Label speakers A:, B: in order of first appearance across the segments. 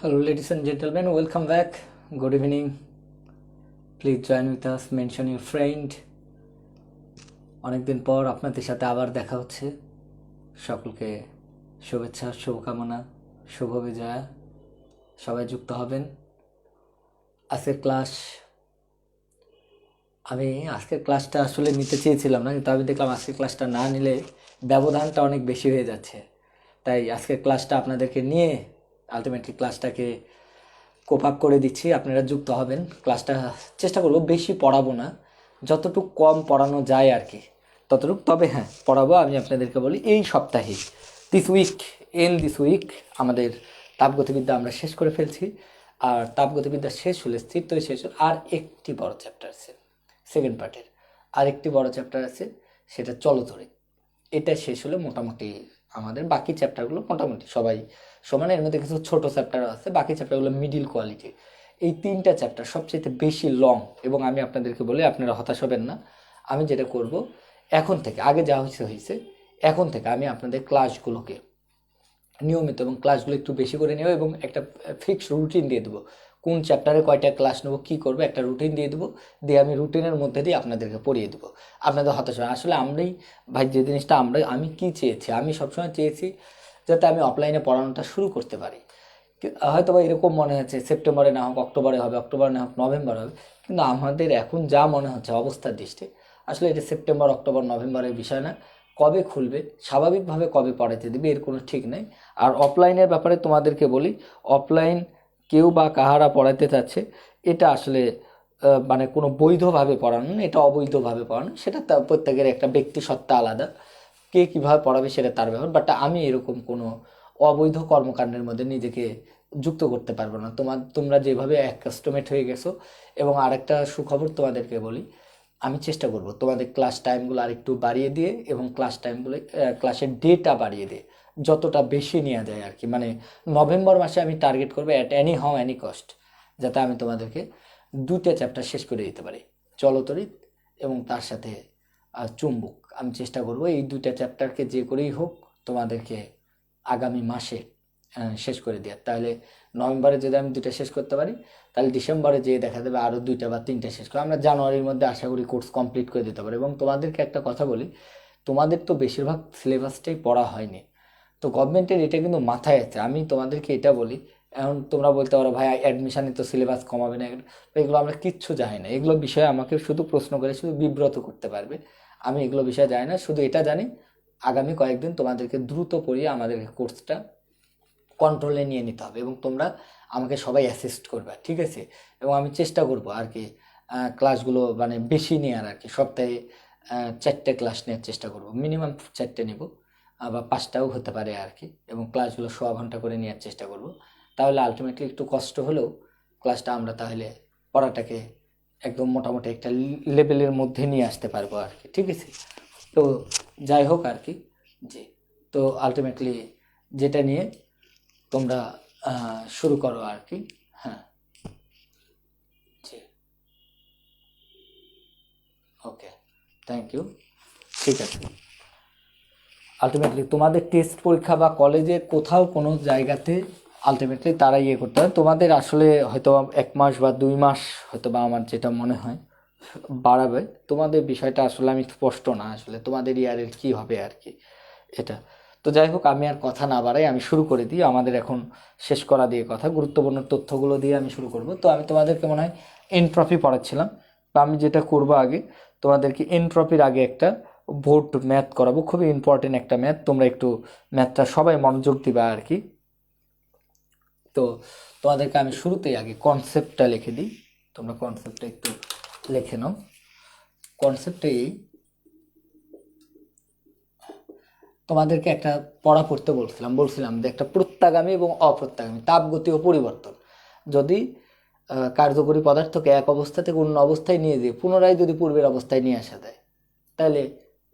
A: Hello, ladies and gentlemen, welcome back. Good evening. Please join with us, mention your friend. অনেকদিন পর আপনাদের সাথে আবার দেখা হচ্ছে। সকলকে শুভেচ্ছা, শুভকামনা, শুভ বিজয়া। সবাই যুক্ত হবেন। আজকের ক্লাসটা আসলে নিতে চেয়েছিলাম না, কিন্তু আমি দেখলাম আজকের ক্লাসটা না নিলে ব্যবধানটা অনেক বেশি হয়ে যাচ্ছে। তাই আজকের ক্লাসটা আপনাদেরকে নিয়ে আলটিমেটলি ক্লাসটাকে কোপ আপ করে দিচ্ছি। আপনারা যুক্ত হবেন। ক্লাসটা চেষ্টা করব বেশি পড়াবো না, যতটুকু কম পড়ানো যায় আর কি ততটুকু। তবে হ্যাঁ, পড়াবো। আমি আপনাদেরকে বলি, এই সপ্তাহে দিস উইক আমাদের তাপগতিবিদ্যা আমরা শেষ করে ফেলছি। আর তাপগতিবিদ্যা শেষ হলে স্থিরতই শেষ হলে আর একটি বড় চ্যাপ্টার আছে সেকেন্ড পার্টের। আর একটি বড় চ্যাপ্টার আছে, সেটা চলতরিৎ। এটা শেষ হলে মোটামুটি আমাদের বাকি চ্যাপ্টারগুলো মোটামুটি সবাই সমান। এর মধ্যে কিছু ছোটো চ্যাপ্টার আছে, বাকি চ্যাপ্টারগুলো মিডিল কোয়ালিটি। এই তিনটা চ্যাপ্টার সবচেয়ে বেশি লং। এবং আমি আপনাদেরকে বলি, আপনারা হতাশ হবেন না। আমি যেটা করব, এখন থেকে, আগে যা হয়েছে এখন থেকে আমি আপনাদের ক্লাসগুলোকে নিয়মিত এবং ক্লাসগুলো একটু বেশি করে নেব এবং একটা ফিক্সড রুটিন দিয়ে দেবো। কোন চ্যাপ্টারে কয়টা ক্লাস নেবো, কী করবো, একটা রুটিন দিয়ে দেবো। দিয়ে আমি রুটিনের মধ্যে দিয়ে আপনাদেরকে পড়িয়ে দেবো। আপনাদের হতাশ হয় আসলে ভাই যে জিনিসটা আমি কি চেয়েছি, আমি সবসময় চেয়েছি যাতে আমি অফলাইনে পড়ানোটা শুরু করতে পারি। হয়তো বা এরকম মনে হচ্ছে সেপ্টেম্বরে না হোক অক্টোবরে হবে, অক্টোবরে না হোক নভেম্বর হবে। কিন্তু আমাদের এখন যা মনে হচ্ছে অবস্থার দৃষ্টি, আসলে এটা সেপ্টেম্বর, অক্টোবর, নভেম্বরের বিষয় না। কবে খুলবে, স্বাভাবিকভাবে কবে পড়াতে দেবে, এর কোনো ঠিক নেই। আর অফলাইনের ব্যাপারে তোমাদেরকে বলি, অফলাইন কেউ বা কাহারা পড়াতে চাচ্ছে, এটা আসলে মানে কোনো বৈধভাবে পড়ানো না, এটা অবৈধভাবে পড়ানো। সেটা তার প্রত্যেকের একটা ব্যক্তিসত্তা আলাদা, কে কীভাবে পড়াবে সেটা তার ব্যাপার। বাট আমি এরকম কোনো অবৈধ কর্মকাণ্ডের মধ্যে নিজেকে যুক্ত করতে পারবো না। তোমরা যেভাবে অ্যাকাস্টমেট হয়ে গেছো। এবং আরেকটা সুখবর তোমাদেরকে বলি, আমি চেষ্টা করব তোমাদের ক্লাস টাইমগুলো আরেকটু বাড়িয়ে দিয়ে এবং ক্লাসের ডেটা বাড়িয়ে দিয়ে যতটা বেশি নেওয়া যায় আর কি। মানে নভেম্বর মাসে আমি টার্গেট করবো অ্যাট এনি কস্ট, যাতে আমি তোমাদেরকে দুটো চ্যাপ্টার শেষ করে দিতে পারি, চলতরিৎ এবং তার সাথে চুম্বক। আমি চেষ্টা করব এই দুইটা চ্যাপ্টারকে যে করেই হোক তোমাদেরকে আগামী মাসে শেষ করে দেওয়ার। তাহলে নভেম্বরে যদি আমি দুইটা শেষ করতে পারি, তাহলে ডিসেম্বরে যেয়ে দেখা দেবে আরও দুইটা বা তিনটা শেষ করে আমরা জানুয়ারির মধ্যে আশা করি কোর্স কমপ্লিট করে দিতে পারি। এবং তোমাদেরকে একটা কথা বলি, তোমাদের তো বেশিরভাগ সিলেবাসটাই পড়া হয়নি, তো গভর্নমেন্টের এটা কিন্তু মাথায় আছে। আমি তোমাদেরকে এটা বলি, এখন তোমরা বলতে পারো ভাই অ্যাডমিশানে তো সিলেবাস কমাবে না, এগুলো আমরা কিচ্ছু জানি না। এগুলো বিষয়ে আমাকে শুধু প্রশ্ন করে শুধু বিব্রত করতে পারবে। আমি এগুলো বিষয়ে জানি না, শুধু এটা জানি আগামী কয়েকদিন তোমাদেরকে দ্রুত পড়িয়ে আমাদের কোর্সটা কন্ট্রোলে নিয়ে নিতে হবে এবং তোমরা আমাকে সবাই অ্যাসিস্ট করবে, ঠিক আছে? এবং আমি চেষ্টা করব আর কি ক্লাসগুলো মানে বেশি নেওয়ার আর কি। সপ্তাহে 4টে ক্লাস নেওয়ার চেষ্টা করব, মিনিমাম 4টে নেব, বা 5টাও হতে পারে আর কি। এবং ক্লাসগুলো 1/2 ঘন্টা করে নেওয়ার চেষ্টা করব। তাহলে আলটিমেটলি একটু কষ্ট হলেও ক্লাসটা আমরা তাহলে পড়াটাকে একদম মোটামুটি একটা লেভেলের মধ্যে নিয়ে আসতে পারবো আর কি, ঠিক আছে? তো যাই হোক আর কি, জি। তো আলটিমেটলি যেটা নিয়ে তোমরা শুরু করো আর কি। হ্যাঁ, জি, ওকে, থ্যাংক ইউ। ঠিক আছে। আলটিমেটলি তোমাদের টেস্ট পরীক্ষা বা কলেজে কোথাও কোনো জায়গাতে আলটিমেটলি তারা করতে হয় তোমাদের। আসলে হয়তো 1 মাস বা 2 মাস হয়তো বা আমার যেটা মনে হয় বাড়াবে। তোমাদের বিষয়টা আসলে আমি স্পষ্ট না, আসলে তোমাদের ইয়ারের কি হবে আর কি এটা। তো যাই হোক, আমি আর কথা না বাড়াই, আমি শুরু করে দিই। আমাদের এখন শেষ করা দিয়ে কথা, গুরুত্বপূর্ণ তথ্যগুলো দিয়ে আমি শুরু করব। তো আমি তোমাদেরকে মনে হয় এনট্রপি পড়াচ্ছিলাম, তো আমি যেটা করব আগে তোমাদেরকে এনট্রপির আগে একটা বোর্ড ম্যাথ করাবো, খুবই ইম্পর্টেন্ট একটা ম্যাথ। তোমরা একটু ম্যাথটা সবাই মনোযোগ দিবা আর কি। তো তোমাদেরকে আমি শুরুতেই আগে কনসেপ্টটা লিখে দিই, তোমরা কনসেপ্টটা একটু লিখে নাও। কনসেপ্টে তোমাদেরকে একটা পড়া পড়তে বলছিলাম যে একটা প্রত্যাগামী এবং অপ্রত্যাগামী তাপগতি ও পরিবর্তন যদি কার্যকরী পদার্থকে এক অবস্থা থেকে অন্য অবস্থায় নিয়ে দিয়ে পুনরায় যদি পূর্বের অবস্থায় নিয়ে আসা যায়, তাহলে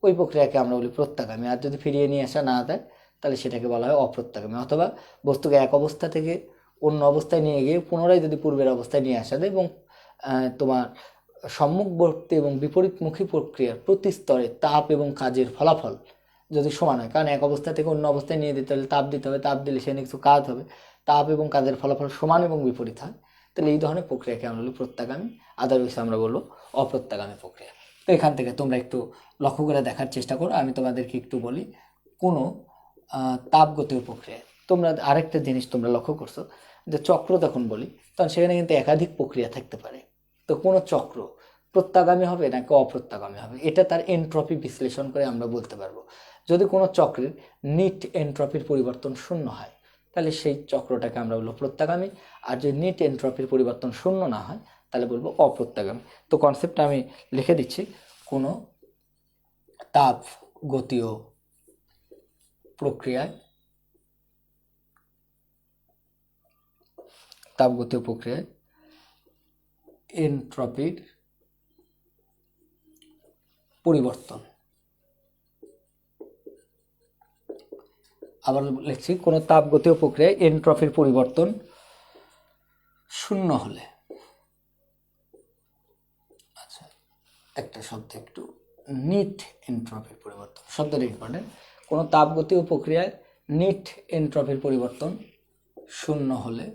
A: ওই প্রক্রিয়াকে আমরা বলি প্রত্যাগামী। আর যদি ফিরিয়ে নিয়ে আসা না যায়, তাহলে সেটাকে বলা হয় অপ্রত্যাগামী। অথবা বস্তুকে এক অবস্থা থেকে অন্য অবস্থায় নিয়ে গিয়ে পুনরায় যদি পূর্বের অবস্থায় নিয়ে আসা যায় এবং তোমার সম্মুখবর্তী এবং বিপরীতমুখী প্রক্রিয়ার প্রতি স্তরে তাপ এবং কাজের ফলাফল যদি সমান হয়, কারণ এক অবস্থা থেকে অন্য অবস্থায় নিয়ে দিতে হলে তাপ দিতে হবে, তাপ দিলে সেখানে কিছু কাজ হবে, তাপ এবং কাজের ফলাফল সমান এবং বিপরীত হয়, তাহলে এই ধরনের প্রক্রিয়াকে আমরা বলি প্রত্যাগামী, আদারওয়াইজ আমরা বলবো অপ্রত্যাগামী প্রক্রিয়া। তো এখান থেকে তোমরা একটু লক্ষ্য করে দেখার চেষ্টা করো। আমি তোমাদেরকে একটু বলি, কোনো তাপগতীয় প্রক্রিয়া তোমরা আরেকটা জিনিস তোমরা লক্ষ্য করছো যে চক্র তখন বলি, তখন সেখানে কিন্তু একাধিক প্রক্রিয়া থাকতে পারে। তো কোনো চক্র প্রত্যাগামী হবে নাকি অপ্রত্যাগামী হবে, এটা তার এনট্রপি বিশ্লেষণ করে আমরা বলতে পারবো। যদি কোনো চক্রের নিট এনট্রপির পরিবর্তন শূন্য হয়, তাহলে সেই চক্রটাকে আমরা বলবো প্রত্যাগামী, আর যদি নিট এনট্রপির পরিবর্তন শূন্য না হয় তাহলে বলবো অপ্রত্যাগামী। তো কনসেপ্টটা আমি লিখে দিচ্ছি, কোনো তাপ গতীয় প্রক্রিয়ায় এনট্রপির পরিবর্তন, আবার লিখছি, কোনো তাপগতীয় প্রক্রিয়ায় এনট্রপির পরিবর্তন শূন্য হলে, আচ্ছা একটা শব্দ একটু, নিট এনট্রপির পরিবর্তন শব্দটা ইম্পর্টেন্ট, কোনো তাপগতীয় প্রক্রিয়ায় নিট এনট্রপির পরিবর্তন শূন্য হলে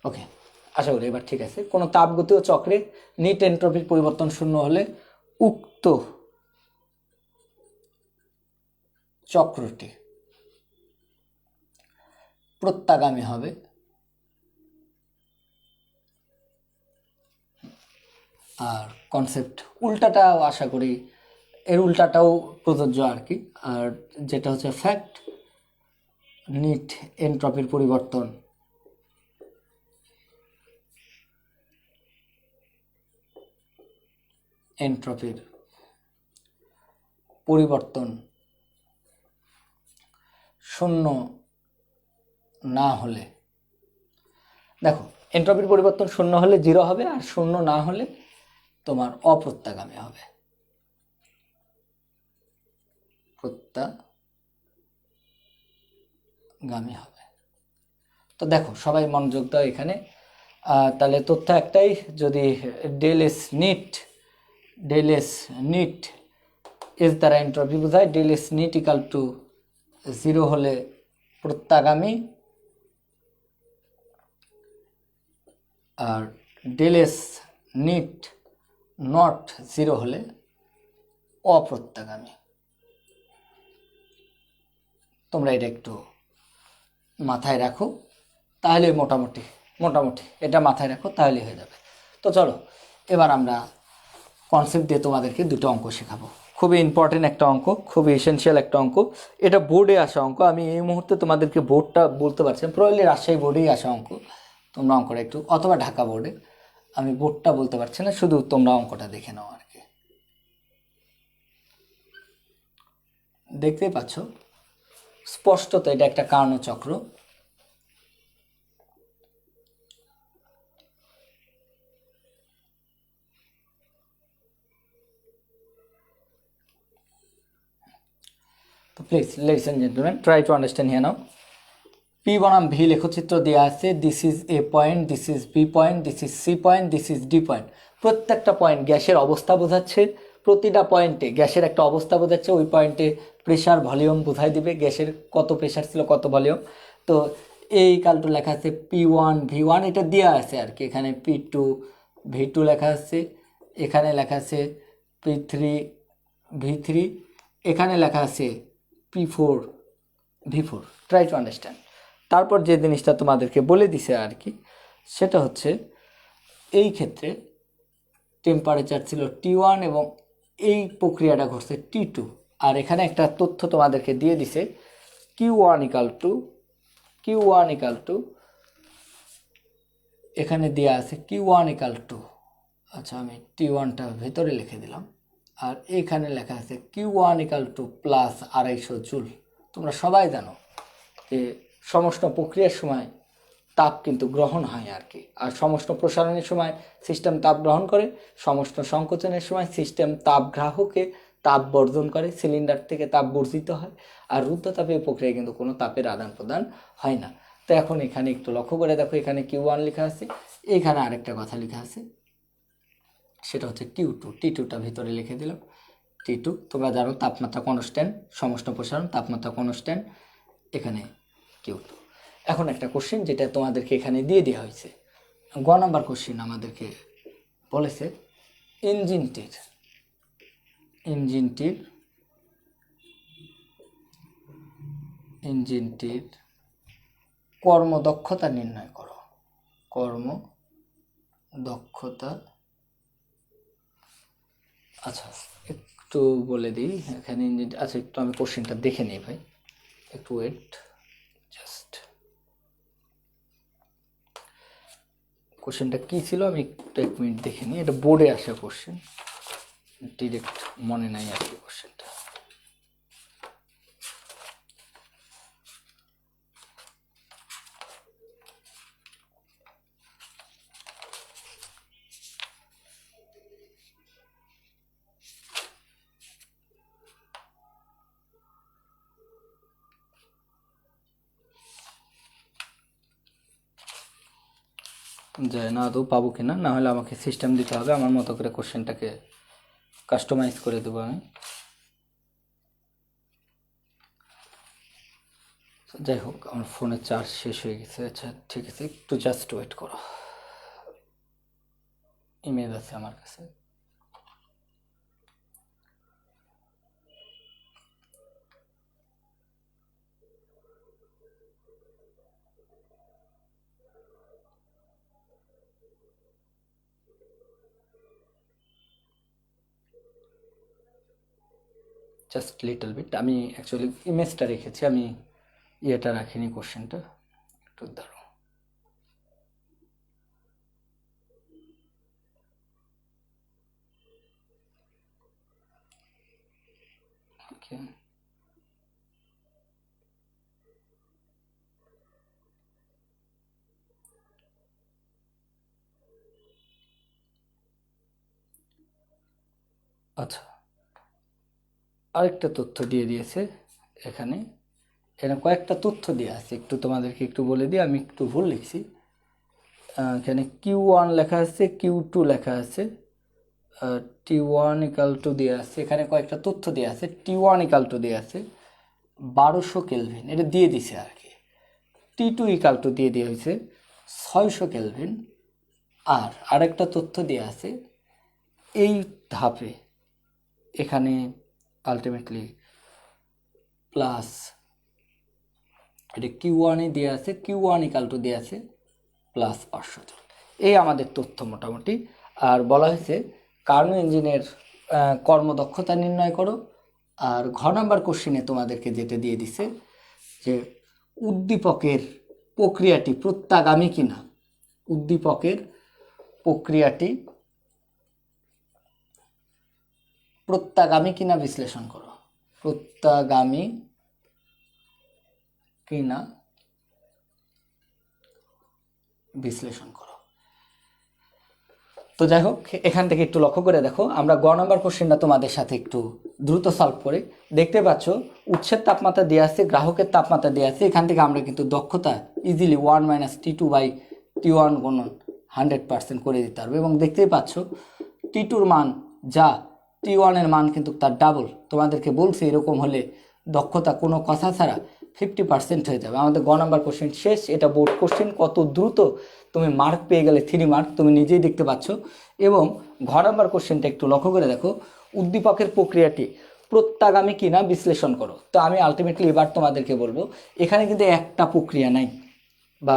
A: ওকে, আশা করি এবার ঠিক আছে। কোনো তাপগতীয় চক্রে নিট এনট্রপির পরিবর্তন শূন্য হলে উক্ত চক্রটি প্রত্যাগামী হবে, আর কনসেপ্ট উল্টাটাও আশা করি এর উল্টাটাও প্রযোজ্য আর কি। আর যেটা হচ্ছে ফ্যাক্ট, নিট এনট্রপির পরিবর্তন শূন্য না হলে, দেখো এনট্রপির পরিবর্তন শূন্য হলে জিরো হবে, আর শূন্য না হলে তোমার অপ্রত্যাগামী হবে, প্রত্যাগামী হবে। তো দেখো সবাই মনোযোগ দাও এখানে। তাহলে তথ্য একটাই, যদি ডেল এস নিট এস দ্বারা এনট্রপি বোঝায়, del S net equal to zero হলে প্রত্যাগামী, আর del S net not zero হলে অপ্রত্যাগামী। তোমরা এটা একটু মাথায় রাখো, তাহলে মোটামুটি এটা মাথায় রাখো, তাহলে হয়ে যাবে। তো চলো এবার আমরা কনসেপ্ট দিয়ে তোমাদেরকে দুটো অঙ্ক শেখাবো, খুবই ইম্পর্টেন্ট একটা অঙ্ক, খুবই এসেনশিয়াল একটা অঙ্ক। এটা বোর্ডে আসা অঙ্ক, আমি এই মুহূর্তে তোমাদেরকে বোর্ডটা বলতে পারছি, প্রবলি রাজশাহী বোর্ডেই আসা অঙ্ক। তোমরা অঙ্কটা একটু, অথবা ঢাকা বোর্ডে, আমি বোর্ডটা বলতে পারছি না, শুধু তোমরা অঙ্কটা দেখে নাও আর কি। দেখতেই পাচ্ছ স্পষ্টত এটা একটা কার্ণচক্র। তো please ladies and gentleman, try to understand here now. P বনাম ভি লেখচিত্র দেওয়া আছে, this is A point, this is B point, this is C point, this is D point. প্রত্যেকটা পয়েন্ট গ্যাসের অবস্থা বোঝাচ্ছে, প্রতিটা পয়েন্টে গ্যাসের একটা অবস্থা বোঝাচ্ছে, ওই পয়েন্টে প্রেশার ভলিউম বোঝাই দিবে, গ্যাসের কত প্রেশার ছিল কত ভলিউম। তো এই কালটু লেখা আছে P1 V1, এটা দেওয়া আছে আর কি, এখানে P2 V2 লেখা আছে, এখানে লেখা আছে P3 V3, এখানে লেখা আছে P4 V4। Try to understand. তারপর যে জিনিসটা তোমাদেরকে বলে দিছে আর কি, সেটা হচ্ছে এই ক্ষেত্রে টেম্পারেচার ছিল T1 এবং এই প্রক্রিয়াটা ঘটছে T2, আর এখানে একটা তথ্য তোমাদেরকে দিয়ে দিছে Q1 ইকাল টু এখানে দেওয়া আছে Q1 ইকাল টু, আচ্ছা আমি T1টা ভেতরে লিখে দিলাম, আর এখানে লেখা আছে Q1 equal to plus 250 joule. তোমরা সবাই জানো যে সমস্ত প্রক্রিয়ার সময় তাপ কিন্তু গ্রহণ হয় আর কি, আর সমস্ত প্রসারণের সময় সিস্টেম তাপ গ্রহণ করে, সমস্ত সংকোচনের সময় সিস্টেম তাপ গ্রাহকে তাপ বর্জন করে, সিলিন্ডার থেকে তাপ বর্জিত হয়, আর রুদ্ধতাপীয় প্রক্রিয়ায় কিন্তু কোনো তাপের আদান প্রদান হয় না। তো এখন এখানে একটু লক্ষ্য করে দেখো, এখানে Q1 লেখা আছে, এখানে আরেকটা কথা লেখা আছে, সেটা হচ্ছে Q2। T2টা ভিতরে লিখে দিলাম। T2 তোমরা জানো তাপমাত্রা কনস্ট্যান্ট, সমষ্ণ প্রসারণ তাপমাত্রা কনস্ট্যান্ট, এখানে Q2। এখন একটা কোশ্চেন যেটা তোমাদেরকে এখানে দিয়ে দেওয়া হয়েছে, গ নাম্বার কোশ্চেন আমাদেরকে বলেছে ইঞ্জিনটির কর্মদক্ষতা নির্ণয় করো। কর্মদক্ষতা, আচ্ছা একটু বলে দিই এখানে ইঞ্জিন, আচ্ছা একটু আমি কোশ্চেনটা দেখে নিই ভাই, একটু ওয়েট, জাস্ট কোশ্চেনটা কী ছিল আমি একটু 1 মিনিট দেখে নিই। এটা বোর্ডে আসা কোশ্চেন, ডিরেক্ট মনে নাই আর কি কোশ্চেনটা। যায় না আদৌ পাবো কিনা, না হলে আমাকে সিস্টেম দিতে হবে, আমার মতো করে কোশ্চেনটাকে কাস্টমাইজ করে দেবো আমি। যাই হোক, আমার ফোনে চার্জ শেষ হয়ে গেছে। আচ্ছা ঠিক আছে, একটু জাস্ট ওয়েট করো, ইমেল আছে আমার কাছে। জাস্ট লিটল বিট, আমি অ্যাকচুয়ালি ইমেজটা রেখেছি, আমি ইয়েটা রাখিনি কোশ্চেনটা, একটু দাঁড়ো। ওকে, আচ্ছা আরেকটা তথ্য দিয়ে দিয়েছে এখানে, এখানে কয়েকটা তথ্য দেওয়া আছে, একটু তোমাদেরকে একটু বলে দিই, আমি একটু ভুল লিখছি। এখানে Q1 লেখা আছে, Q2 লেখা আছে, T1 ইকাল টু দেওয়া আছে, এখানে কয়েকটা তথ্য দেওয়া আছে। T1 ইকাল টু দেওয়া আছে 1200 কেলভিন, এটা দিয়ে দিছে আর কি। T2 ইকাল টু দিয়ে দেওয়া হয়েছে 600 কেলভিন। আর আরেকটা তথ্য দেওয়া আছে এই ধাপে, এখানে আলটিমেটলি প্লাস, এটা Q1-এ দেওয়া আছে, Q1 ইকাল টু দেওয়া আছে প্লাস 500 জুল। এই আমাদের তথ্য মোটামুটি। আর বলা হয়েছে কার্নো ইঞ্জিনের কর্মদক্ষতা নির্ণয় করো। আর ঘ নাম্বার কোশ্চেনে তোমাদেরকে যেটা দিয়ে দিছে যে উদ্দীপকের প্রক্রিয়াটি প্রত্যাগামী কিনা, উদ্দীপকের প্রক্রিয়াটি প্রত্যাগামী কিনা বিশ্লেষণ করো, প্রত্যাগামী কিনা বিশ্লেষণ করো। তো যাই হোক, এখান থেকে একটু লক্ষ্য করে দেখো, আমরা গ নাম্বার কোশ্চেনটা তোমাদের সাথে একটু দ্রুত সলভ করে দেখতে পাচ্ছ, উৎসের তাপমাত্রা দেওয়া আছে, গ্রাহকের তাপমাত্রা দেওয়া আছে, এখান থেকে আমরা কিন্তু দক্ষতা ইজিলি 1 - T2/T1 গুণন 100% করে দিতে পারবো। এবং দেখতেই পাচ্ছ T2-র মান যা T1-এর মান কিন্তু তার ডাবল। তোমাদেরকে বলছি এরকম হলে দক্ষতা কোনো কথা ছাড়া 50% হয়ে যাবে। আমাদের গ নাম্বার কোশ্চেন শেষ। এটা বোর্ড কোশ্চেন, কত দ্রুত তুমি মার্ক পেয়ে গেলে, 3 মার্ক তুমি নিজেই দেখতে পাচ্ছ। এবং ঘ নাম্বার কোশ্চেনটা একটু লক্ষ্য করে দেখো, উদ্দীপকের প্রক্রিয়াটি প্রত্যাগামী কিনা বিশ্লেষণ করো। তো আমি আলটিমেটলি এবার তোমাদেরকে বলবো, এখানে কিন্তু একটা প্রক্রিয়া নাই, বা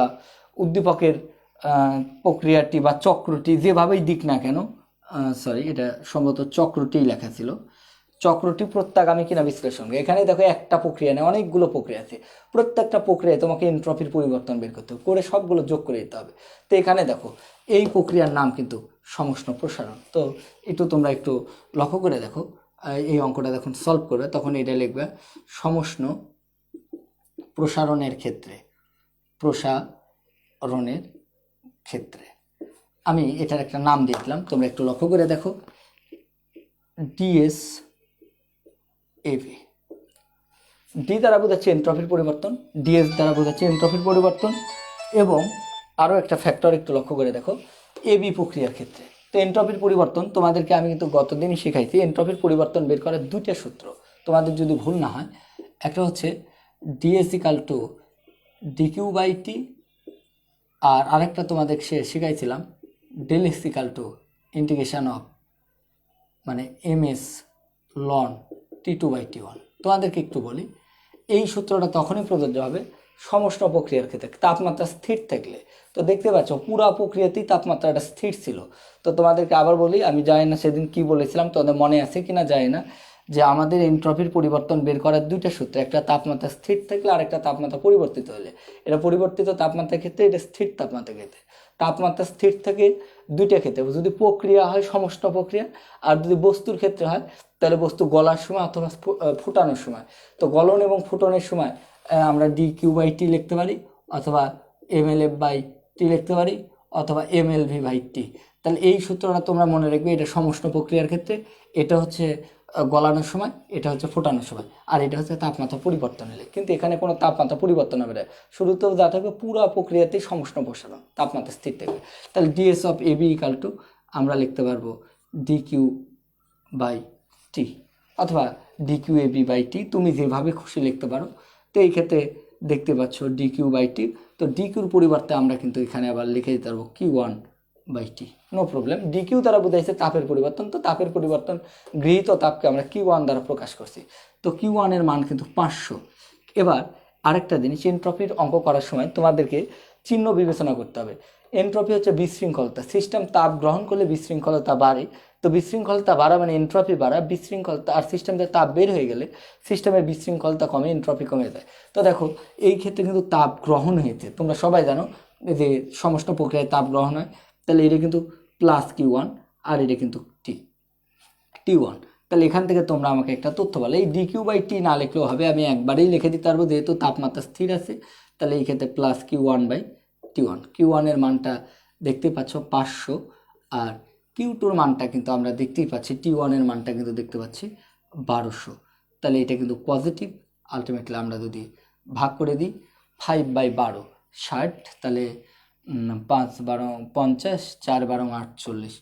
A: উদ্দীপকের প্রক্রিয়াটি বা চক্রটি যেভাবেই দিক না কেন, সরি এটা সম্ভবত চক্রটিই লেখা ছিল, চক্রটি প্রত্যাগামী কিনা বিশ্লেষণ। এখানে দেখো একটা প্রক্রিয়া নেই, অনেকগুলো প্রক্রিয়া আছে, প্রত্যেকটা প্রক্রিয়ায় তোমাকে এনট্রপির পরিবর্তন বের করতে হবে, করে সবগুলো যোগ করে দিতে হবে। তো এখানে দেখো এই প্রক্রিয়ার নাম কিন্তু সমষ্ণ প্রসারণ। তো একটু তোমরা একটু লক্ষ্য করে দেখো, এই অঙ্কটা যখন সলভ করবে তখন এটা লিখবে সমষ্ণ প্রসারণের ক্ষেত্রে, প্রসারণের ক্ষেত্রে আমি এটার একটা নাম দিয়ে দিলাম, তোমরা একটু লক্ষ্য করে দেখো, ডিএস এবি। ডি দ্বারা বোঝাচ্ছে এনট্রপির পরিবর্তন, ডিএস দ্বারা বোঝাচ্ছে এনট্রপির পরিবর্তন। এবং আরও একটা ফ্যাক্টর একটু লক্ষ্য করে দেখো, এবি প্রক্রিয়ার ক্ষেত্রে তো এনট্রপির পরিবর্তন তোমাদেরকে আমি কিন্তু গতদিনই শেখাইছি। এনট্রপির পরিবর্তন বের করার দুইটা সূত্র, তোমাদের যদি ভুল না হয়। একটা হচ্ছে DS equal to DQ by T, আর আরেকটা তোমাদের শেখাইছিলাম del X equal to integration of মানে এম এস লন T2/T1। তোমাদেরকে একটু বলি, এই সূত্রটা তখনই প্রযোজ্য হবে সমষ্ণ প্রক্রিয়ার ক্ষেত্রে, তাপমাত্রা স্থির থাকলে। তো দেখতে পাচ্ছ পুরা প্রক্রিয়াতেই তাপমাত্রাটা স্থির ছিল। তো তোমাদেরকে আবার বলি, আমি জানি না সেদিন কি বলেছিলাম, তোমাদের মনে আছে কিনা জানি না, যে আমাদের এনট্রপির পরিবর্তন বের করার দুইটা সূত্র, একটা তাপমাত্রা স্থির থাকলে আর একটা তাপমাত্রা পরিবর্তিত হলে। এটা পরিবর্তিত তাপমাত্রার ক্ষেত্রে, এটা স্থির তাপমাত্রার ক্ষেত্রে। তাপমাত্রা স্থির থাকে দুইটা ক্ষেত্রে, যদি প্রক্রিয়া হয় সমষ্ণ প্রক্রিয়া, আর যদি বস্তুর ক্ষেত্রে হয় তাহলে বস্তু গলার সময় অথবা ফুটানোর সময়। তো গলন এবং ফুটনের সময় আমরা DQ/T লিখতে পারি, অথবা MLF/T লিখতে পারি, অথবা MLV/T। তাহলে এই সূত্রটা তোমরা মনে রাখবে, এটা সমষ্ণ প্রক্রিয়ার ক্ষেত্রে, এটা হচ্ছে গলানোর সময়, এটা হচ্ছে ফোটানোর সময়, আর এটা হচ্ছে তাপমাত্রা পরিবর্তন হলে। কিন্তু এখানে কোনো তাপমাত্রা পরিবর্তন হবে না, শুরুতেও যা থাকবে পুরো প্রক্রিয়াতেই সমষ্ণ প্রসারণ, তাপমাত্রা স্থির থাকবে। তাহলে DS of AB equal to আমরা লিখতে পারবো DQ/T, অথবা DQ/AB/T, তুমি যেভাবে খুশি লিখতে পারো। তো এই ক্ষেত্রে দেখতে পাচ্ছ DQ/T। তো ডিকিউর পরিবর্তে আমরা কিন্তু এখানে আবার লিখে দিতে পারবো Q1/T, নো প্রবলেম। ডিকিউ দ্বারা বোঝাইছে তাপের পরিবর্তন, তো তাপের পরিবর্তন গৃহীত তাপকে আমরা Q1 দ্বারা প্রকাশ করছি। তো Q1 এর মান কিন্তু 500। এবার আরেকটা জিনিস, এনট্রপির অঙ্ক করার সময় তোমাদেরকে চিহ্ন বিবেচনা করতে হবে। এনট্রপি হচ্ছে বিশৃঙ্খলতা, সিস্টেম তাপ গ্রহণ করলে বিশৃঙ্খলতা বাড়ে। তো বিশৃঙ্খলতা বাড়া মানে এনট্রপি বাড়া, বিশৃঙ্খলতা, আর সিস্টেম থেকে তাপ বের হয়ে গেলে সিস্টেমের বিশৃঙ্খলতা কমে, এনট্রপি কমে যায়। তো দেখো এই ক্ষেত্রে কিন্তু তাপ গ্রহণ হয়েছে, তোমরা সবাই জানো যে সমস্ত প্রক্রিয়ায় তাপ গ্রহণ হয়। তাহলে এটা কিন্তু প্লাস Q1, আর এটা কিন্তু T1। তাহলে এখান থেকে তোমরা আমাকে একটা তথ্য বলো, এই DQ/T না লিখলেও হবে, আমি একবারেই লিখে দিতে পারবো, যেহেতু তাপমাত্রা স্থির আছে। তাহলে এই ক্ষেত্রে প্লাস Q1/T1। Q1 এর মানটা দেখতে পাচ্ছ 500, আর Q2 এর মানটা কিন্তু আমরা দেখতেই পাচ্ছি, T1 এর মানটা কিন্তু দেখতে পাচ্ছি 1200। তাহলে এটা কিন্তু পজিটিভ। আলটিমেটলি আমরা যদি ভাগ করে দিই 5/12 60, তাহলে 5×12 50, 4×12 48,